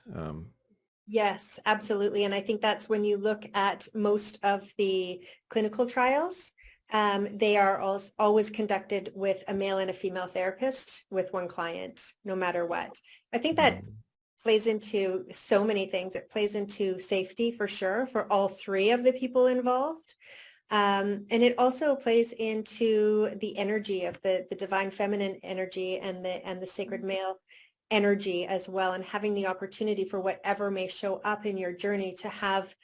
Yes, absolutely. And I think that's when you look at most of the clinical trials, they are always conducted with a male and a female therapist with one client, no matter what. I think that plays into so many things. It plays into safety for sure for all three of the people involved. And it also plays into the energy of the divine feminine energy and the sacred male energy as well, and having the opportunity for whatever may show up in your journey to have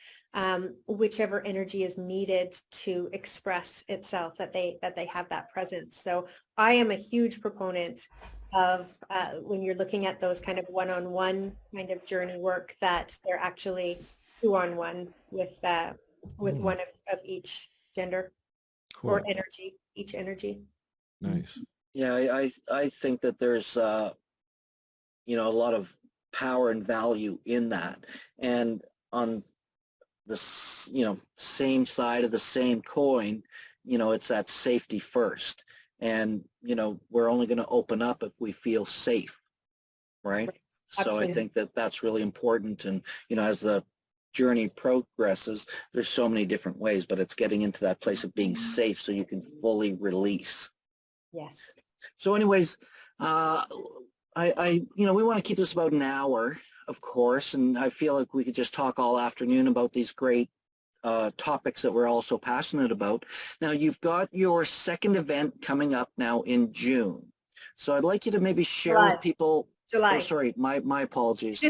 whichever energy is needed to express itself, that they have that presence. So I am a huge proponent of when you're looking at those kind of one-on-one kind of journey work, that they're actually two-on-one with one of each gender or energy, each energy. Nice. Yeah, I think that there's a lot of power and value in that, and on the same side of the same coin, it's that safety first. And, you know, we're only going to open up if we feel safe, right? So Absolutely. I think that that's really important. And, you know, as the journey progresses, there's so many different ways, but it's getting into that place of being safe so you can fully release. Yes. So anyways, you know, we want to keep this about an hour, of course, and I feel like we could just talk all afternoon about these great topics that we're all so passionate about. Now, you've got your second event coming up now in June. So I'd like you to maybe share with people, July. oh, sorry, my apologies,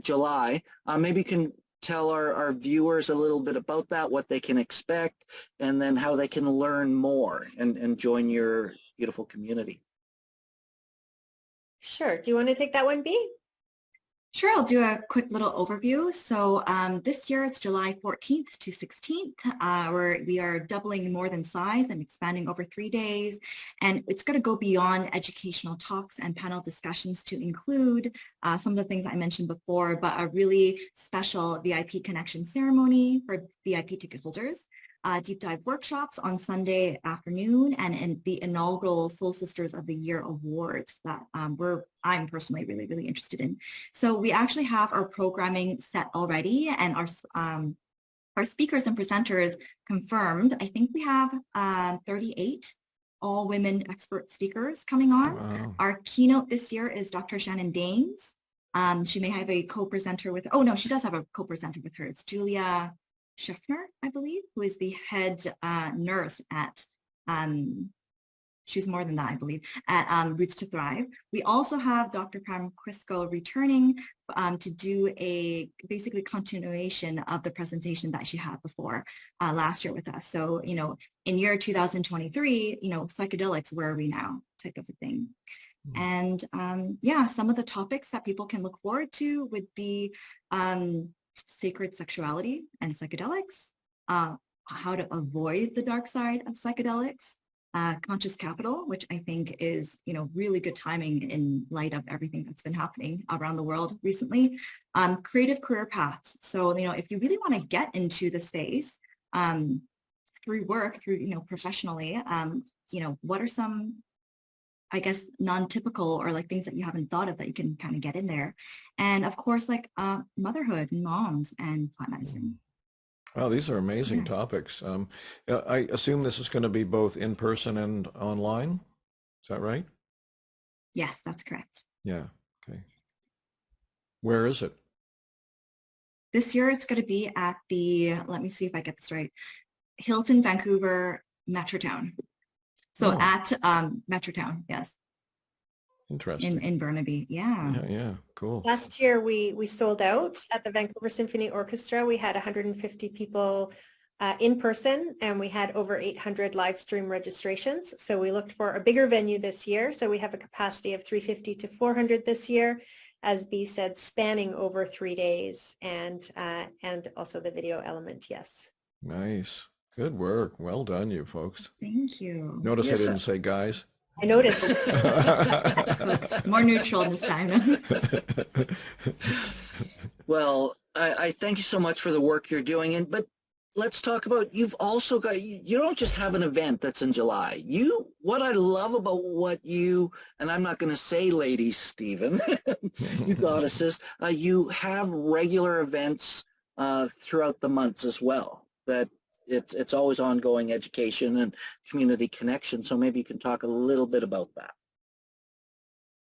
July. Maybe you can tell our viewers a little bit about that, what they can expect, and then how they can learn more and join your beautiful community. Sure. Do you want to take that one, B? Sure, I'll do a quick little overview. So this year it's July 14th to 16th, where we are doubling more than size and expanding over 3 days. And it's going to go beyond educational talks and panel discussions to include some of the things I mentioned before, but a really special VIP connection ceremony for VIP ticket holders. Deep dive workshops on Sunday afternoon, and the inaugural Soul Sisters of the Year awards that I'm personally really, really interested in. So we actually have our programming set already, and our speakers and presenters confirmed. I think we have 38 all women expert speakers coming on. Wow. Our keynote this year is Dr. Shannon Daines. She may have a co-presenter with, oh no, she does have a co-presenter with her. It's Julia Schaffner, I believe, who is the head nurse at, she's more than that, I believe, at Roots to Thrive. We also have Dr. Pam Crisco returning to do a basically continuation of the presentation that she had before last year with us. So, you know, in year 2023, you know, psychedelics, where are we now type of a thing. And yeah, some of the topics that people can look forward to would be sacred sexuality and psychedelics, how to avoid the dark side of psychedelics, conscious capital, which I think is, you know, really good timing in light of everything that's been happening around the world recently, creative career paths. So, you know, if you really want to get into the space through work, through, you know, professionally, you know, what are some, I guess, non-typical or like things that you haven't thought of that you can kind of get in there. And of course, like motherhood and moms and plant medicine. Wow, these are amazing topics. I assume this is going to be both in person and online. Is that right? Yes, that's correct. Yeah. Okay. Where is it? This year it's going to be at the, let me see if I get this right, Hilton Vancouver Metrotown. So at Metrotown, yes. Interesting. In Burnaby, yeah. Yeah, cool. Last year we sold out at the Vancouver Symphony Orchestra. We had 150 people in person, and we had over 800 live stream registrations. So we looked for a bigger venue this year. So we have a capacity of 350 to 400 this year, as B said, spanning over 3 days, and also the video element. Yes. Nice. Good work. Well done, you folks. Thank you. Notice I didn't say guys. I noticed. More neutral this time. Well, I thank you so much for the work you're doing. But let's talk about, you've also got, you don't just have an event that's in July. What I love about what you, and I'm not going to say ladies, Stephen, you goddesses, you have regular events throughout the months as well, that it's always ongoing education and community connection. So maybe you can talk a little bit about that.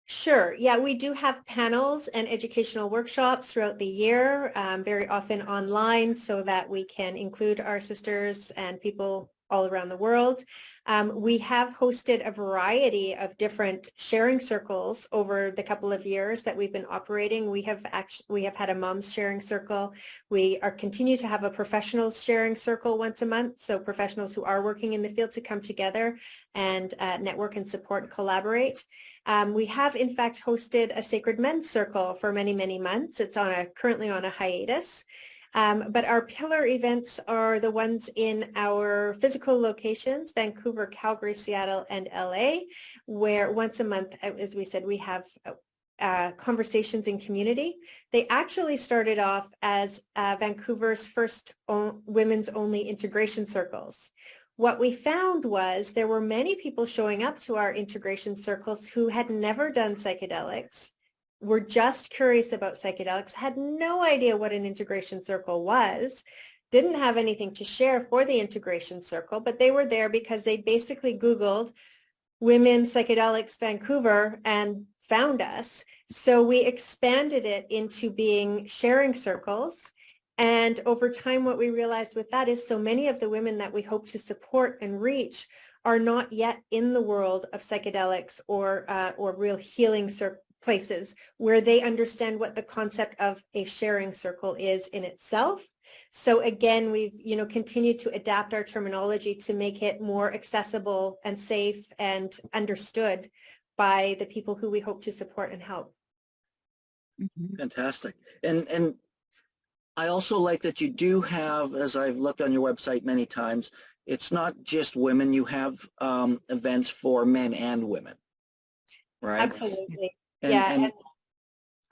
Sure. Yeah, we do have panels and educational workshops throughout the year, very often online, so that we can include our sisters and people all around the world. We have hosted a variety of different sharing circles over the couple of years that we've been operating. We have had a mom's sharing circle. We continue to have a professionals sharing circle once a month, so professionals who are working in the field to come together and network and support and collaborate. We have in fact hosted a Sacred Men's Circle for many, many months. It's currently on a hiatus. But our pillar events are the ones in our physical locations, Vancouver, Calgary, Seattle, and LA, where once a month, as we said, we have conversations in community. They actually started off as Vancouver's first women's only integration circles, what we found was there were many people showing up to our integration circles who had never done psychedelics, were just curious about psychedelics, had no idea what an integration circle was, didn't have anything to share for the integration circle, but they were there because they basically Googled Women Psychedelics Vancouver and found us. So we expanded it into being sharing circles. And over time, what we realized with that is so many of the women that we hope to support and reach are not yet in the world of psychedelics or real healing places where they understand what the concept of a sharing circle is in itself. So again, we've continued to adapt our terminology to make it more accessible and safe and understood by the people who we hope to support and help. Fantastic. And I also like that you do have, as I've looked on your website many times, it's not just women. You have events for men and women, right? Absolutely. And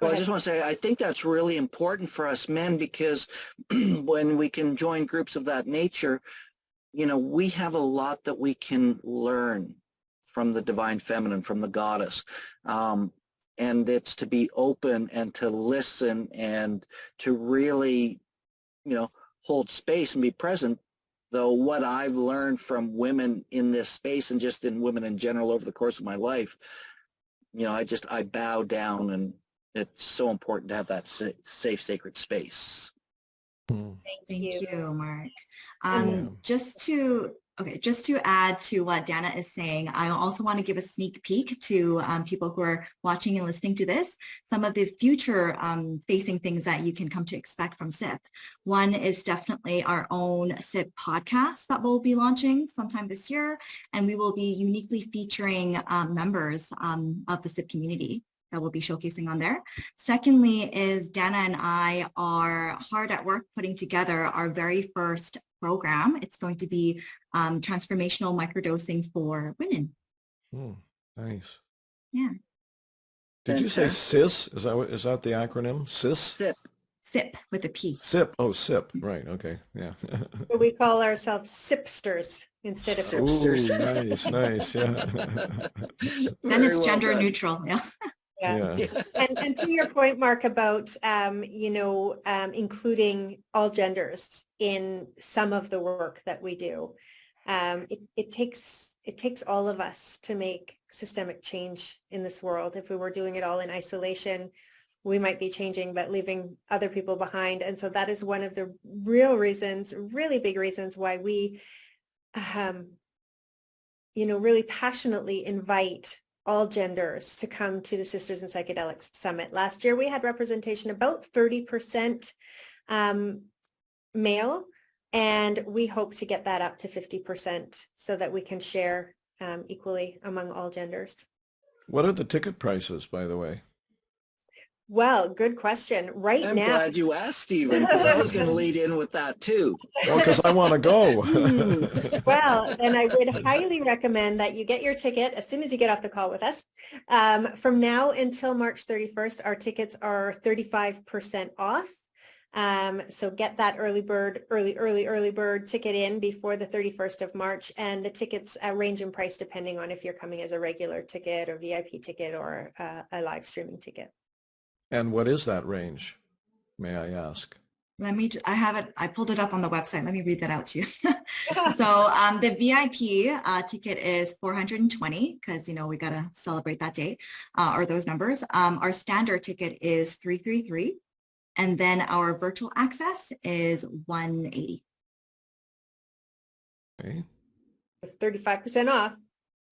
well, I just want to say, I think that's really important for us men, because when we can join groups of that nature, we have a lot that we can learn from the divine feminine, from the goddess. And it's to be open and to listen and to really, hold space and be present. Though what I've learned from women in this space and just in women in general over the course of my life, I bow down, and it's so important to have that safe, sacred space. Thank you, Mark. Just to add to what Dana is saying, I also want to give a sneak peek to people who are watching and listening to this, some of the future facing things that you can come to expect from SIP. One is definitely our own SIP podcast that we'll be launching sometime this year, and we will be uniquely featuring members of the SIP community that we'll be showcasing on there. Secondly is Dana and I are hard at work putting together our very first program. It's going to be transformational microdosing for women. Nice. Yeah. Did you say CIS? Is that the acronym? CIS? SIP. SIP with a P. SIP. Oh, SIP. Right. Okay. Yeah. So we call ourselves sipsters instead of Sipsters. Ooh, nice. Yeah. Then it's gender neutral. Yeah. Yeah. And to your point, Mark, about including all genders in some of the work that we do, it takes all of us to make systemic change in this world. If we were doing it all in isolation, we might be changing but leaving other people behind. And so that is one of the really big reasons why we really passionately invite all genders to come to the Sisters in Psychedelics Summit. Last year, we had representation about 30% male, and we hope to get that up to 50% so that we can share equally among all genders. What are the ticket prices, by the way? Well, good question. I'm glad you asked, Stephen, because I was going to lead in with that too. Well, because I want to go. Well, then I would highly recommend that you get your ticket as soon as you get off the call with us. From now until March 31st, our tickets are 35% off. So get that early bird ticket in before the 31st of March. And the tickets range in price depending on if you're coming as a regular ticket or VIP ticket or a live streaming ticket. And what is that range, may I ask? I have it, I pulled it up on the website. Let me read that out to you. So the VIP ticket is $420 because, we got to celebrate that day or those numbers. Our standard ticket is $333. And then our virtual access is $180. Okay. With 35% off.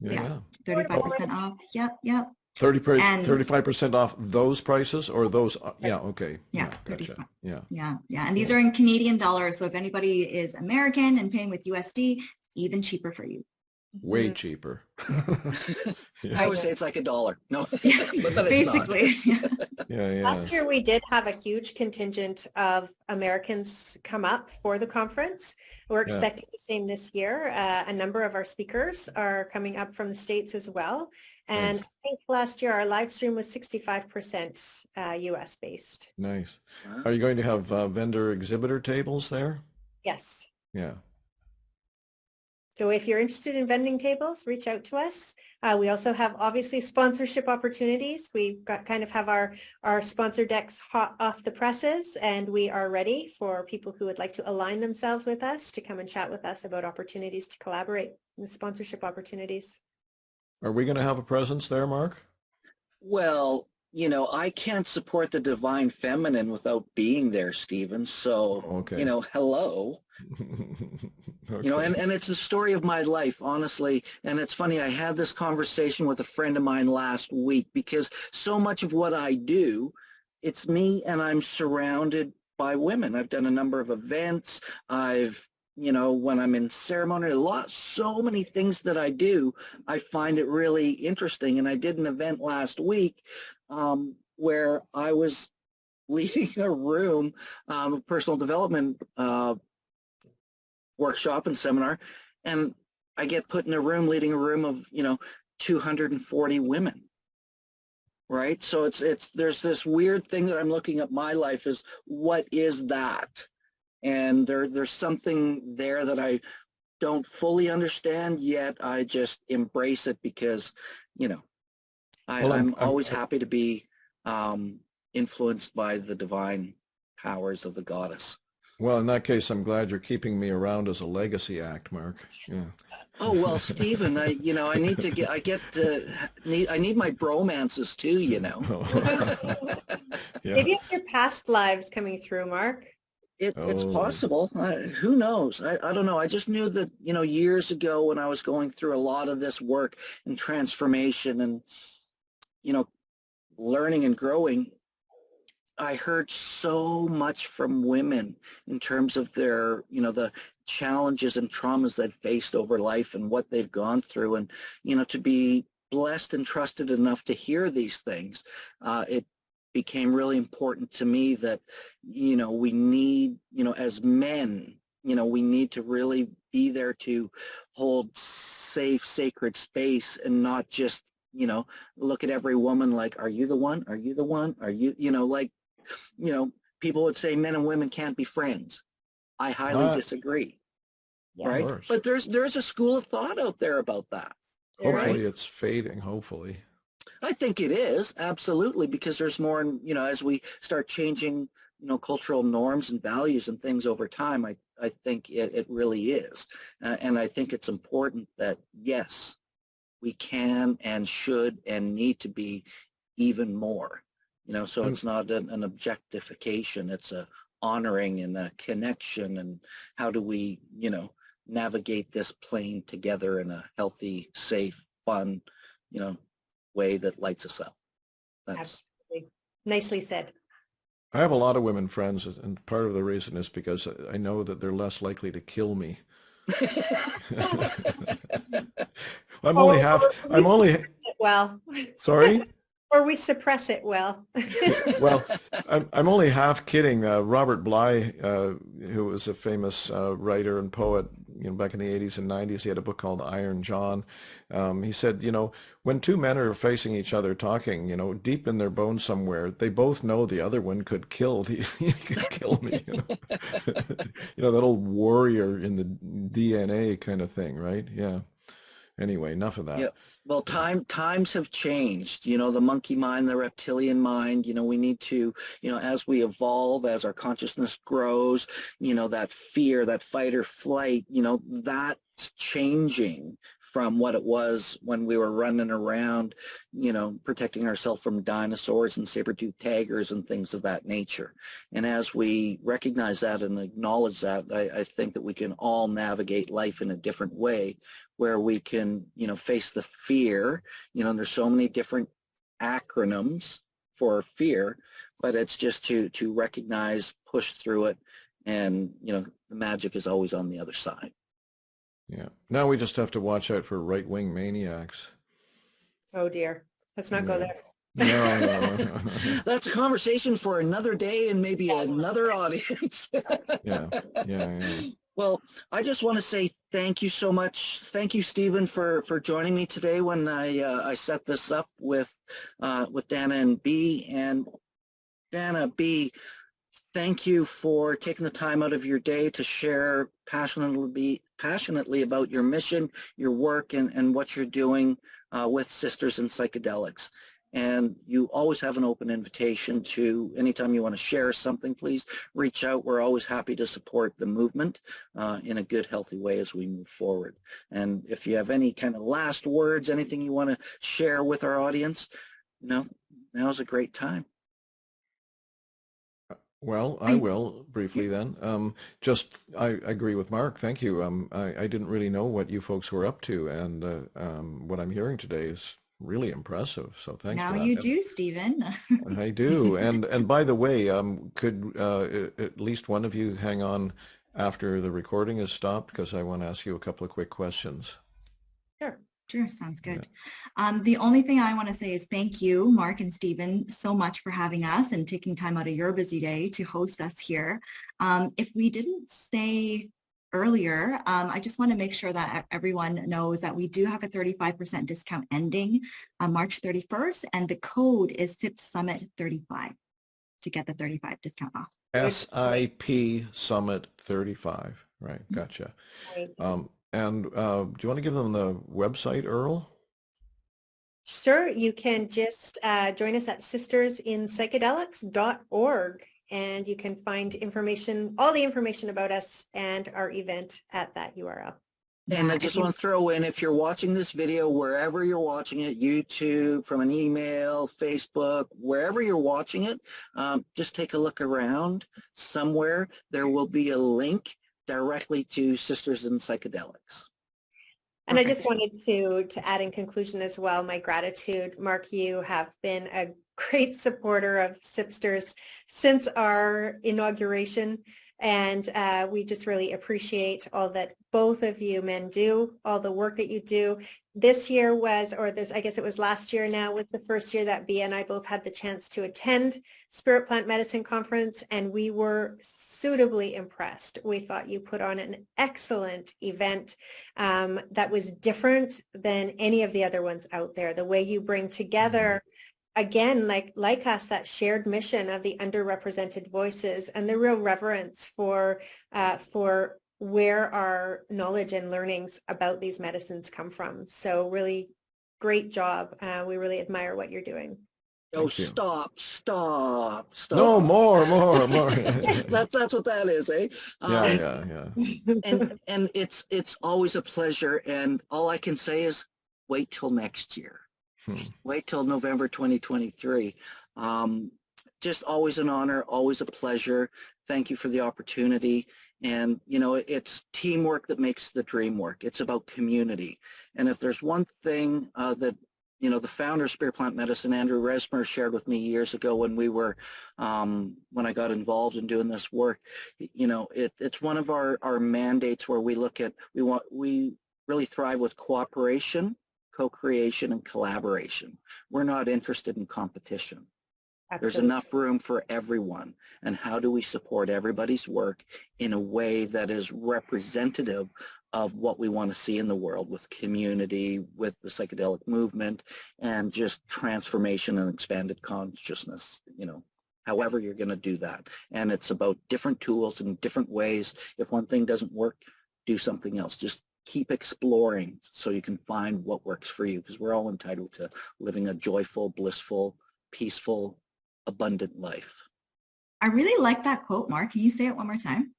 Yeah. 35% off. Yep. 35% off those prices or those? Yeah. Okay. Yeah. Gotcha. Yeah. And these are in Canadian dollars. So if anybody is American and paying with USD, it's even cheaper for you. Way cheaper. Yeah. I would say it's like $1. No, but it's basically. Yeah. Last year we did have a huge contingent of Americans come up for the conference. We're expecting the same this year. A number of our speakers are coming up from the States as well. And Nice. I think last year our live stream was 65% US based. Nice. Wow. Are you going to have vendor exhibitor tables there? Yes. Yeah. So if you're interested in vending tables, reach out to us. We also have obviously sponsorship opportunities. We've got kind of have our sponsor decks hot off the presses, and we are ready for people who would like to align themselves with us to come and chat with us about opportunities to collaborate in the sponsorship opportunities. Are we going to have a presence there, Mark? Well, you know, I can't support the divine feminine without being there, Stephen. So, Okay. you know, hello. Okay. You know, and it's the story of my life, honestly. And it's funny, I had this conversation with a friend of mine last week because so much of what I do, it's me and I'm surrounded by women. I've done a number of events. You know, when I'm in ceremony, so many things that I do, I find it really interesting. And I did an event last week where I was leading a room, personal development workshop and seminar, and I get put in a room leading a room of, you know, 240 women, right? So there's this weird thing that I'm looking at my life is, what is that? And there's something there that I don't fully understand yet. I just embrace it because, you know, I'm always happy to be influenced by the divine powers of the goddess. Well, in that case, I'm glad you're keeping me around as a legacy act, Mark. Yeah. Oh, well, Stephen, I need my bromances too, you know. Yeah. Maybe it's your past lives coming through, Mark. It's possible. Who knows? I don't know. I just knew that, you know, years ago when I was going through a lot of this work and transformation and, you know, learning and growing, I heard so much from women in terms of their, you know, the challenges and traumas they've faced over life and what they've gone through. And, you know, to be blessed and trusted enough to hear these things, it became really important to me that, you know, we need, you know, as men, you know, we need to really be there to hold safe, sacred space and not just, you know, look at every woman like, are you the one? Are you the one? Are you, you know, like, you know, people would say men and women can't be friends. I highly disagree, right? But there's a school of thought out there about that. Hopefully it's fading, hopefully. I think it is, absolutely, because there's more, you know, as we start changing, you know, cultural norms and values and things over time, I think it really is. And I think it's important that, yes, we can and should and need to be even more. You know, so it's not an objectification, it's a honoring and a connection, and how do we, you know, navigate this plane together in a healthy, safe, fun, you know, way that lights us up. Absolutely. Nicely said. I have a lot of women friends, and part of the reason is because I know that they're less likely to kill me. Sorry? Or we suppress it well. Well, I'm only half kidding. Robert Bly, who was a famous writer and poet, you know, back in the 80s and 90s, he had a book called Iron John. He said, you know, when two men are facing each other talking, you know, deep in their bones somewhere, they both know the other one could kill me. You know, you know, that old warrior in the DNA kind of thing, right? Yeah. Anyway, enough of that. Yeah. Well, times have changed, you know, the monkey mind, the reptilian mind, you know, we need to, you know, as we evolve, as our consciousness grows, you know, that fear, that fight or flight, you know, that's changing from what it was when we were running around, you know, protecting ourselves from dinosaurs and saber-toothed tigers and things of that nature. And as we recognize that and acknowledge that, I think that we can all navigate life in a different way, where we can, you know, face the fear. You know, there's so many different acronyms for fear, but it's just to recognize, push through it, and, you know, the magic is always on the other side. Yeah. Now we just have to watch out for right-wing maniacs. Oh dear. Let's not go there. No. That's a conversation for another day and maybe another audience. Yeah. Well, I just want to say thank you so much. Thank you, Stephen, for joining me today when I set this up with Dana and B. And Dana, B, thank you for taking the time out of your day to share passionately passionately about your mission, your work, and what you're doing with Sisters in Psychedelics. And you always have an open invitation to, anytime you want to share something, please reach out. We're always happy to support the movement in a good, healthy way as we move forward. And if you have any kind of last words, anything you want to share with our audience, you know, now's a great time. Well, I will briefly then. I agree with Mark. Thank you. I didn't really know what you folks were up to, and what I'm hearing today is really impressive. So thanks Now for that. you do, Stephen. I do. And by the way, could at least one of you hang on after the recording is stopped, because I want to ask you a couple of quick questions. Sure. Sure, sounds good. The only thing I want to say is thank you, Mark and Stephen, so much for having us and taking time out of your busy day to host us here. If we didn't say earlier, I just want to make sure that everyone knows that we do have a 35% discount ending on March 31st, and the code is SIP Summit 35 to get the 35 discount off. SIP Summit 35, right? Gotcha. Right. And do you want to give them the website, Earl? Sure, you can just join us at sistersinpsychedelics.org, and you can find information, all the information about us and our event at that URL. And I just want to throw in, if you're watching this video, wherever you're watching it, YouTube, from an email, Facebook, wherever you're watching it, just take a look around. Somewhere there will be a link directly to Sisters in Psychedelics. And I just wanted to add in conclusion as well, my gratitude. Mark, you have been a great supporter of Sipsters since our inauguration. And we just really appreciate all that both of you men do, all the work that you do. This year was, I guess it was last year now, was the first year that Bea and I both had the chance to attend Spirit Plant Medicine Conference, and we were suitably impressed. We thought you put on an excellent event that was different than any of the other ones out there. The way you bring together, again, like us, that shared mission of the underrepresented voices and the real reverence for where our knowledge and learnings about these medicines come from. So really great job. We really admire what you're doing. Oh, stop. No, more. That's what that is, eh? Yeah. And it's always a pleasure. And all I can say is wait till next year. Wait till November 2023. Just always an honor, always a pleasure. Thank you for the opportunity. And, you know, it's teamwork that makes the dream work. It's about community. And if there's one thing that, you know, the founder of Spirit Plant Medicine, Andrew Resmer, shared with me years ago when we were, when I got involved in doing this work, you know, it's one of our mandates where we look at, we really thrive with cooperation, co-creation, and collaboration. We're not interested in competition. Absolutely. There's enough room for everyone. And how do we support everybody's work in a way that is representative of what we want to see in the world, with community, with the psychedelic movement, and just transformation and expanded consciousness, you know, however you're going to do that. And it's about different tools and different ways. If one thing doesn't work, do something else. Just keep exploring so you can find what works for you, because we're all entitled to living a joyful, blissful, peaceful, abundant life. I really like that quote, Mark. Can you say it one more time?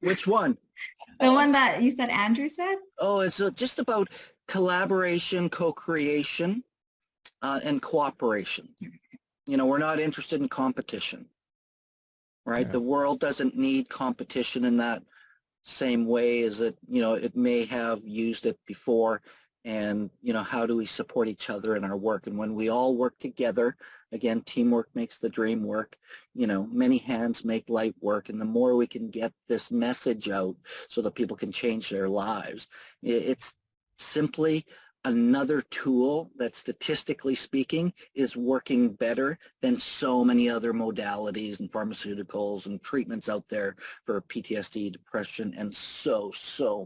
Which one? The one that you said Andrew said? Oh, it's just about collaboration, co-creation, and cooperation. You know, we're not interested in competition, right? Yeah. The world doesn't need competition in that same way as it, you know, it may have used it before. And, you know, how do we support each other in our work? And when we all work together, again, teamwork makes the dream work. You know, many hands make light work. And the more we can get this message out so that people can change their lives, it's simply another tool that, statistically speaking, is working better than so many other modalities and pharmaceuticals and treatments out there for PTSD, depression, and so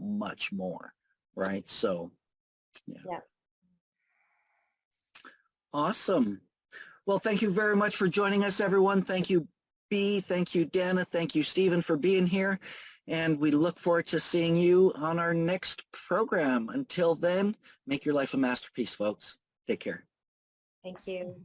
much more, right? So, yeah. Awesome. Well, thank you very much for joining us, everyone. Thank you, Bea. Thank you, Dana. Thank you, Stephen, for being here. And we look forward to seeing you on our next program. Until then, make your life a masterpiece, folks. Take care. Thank you.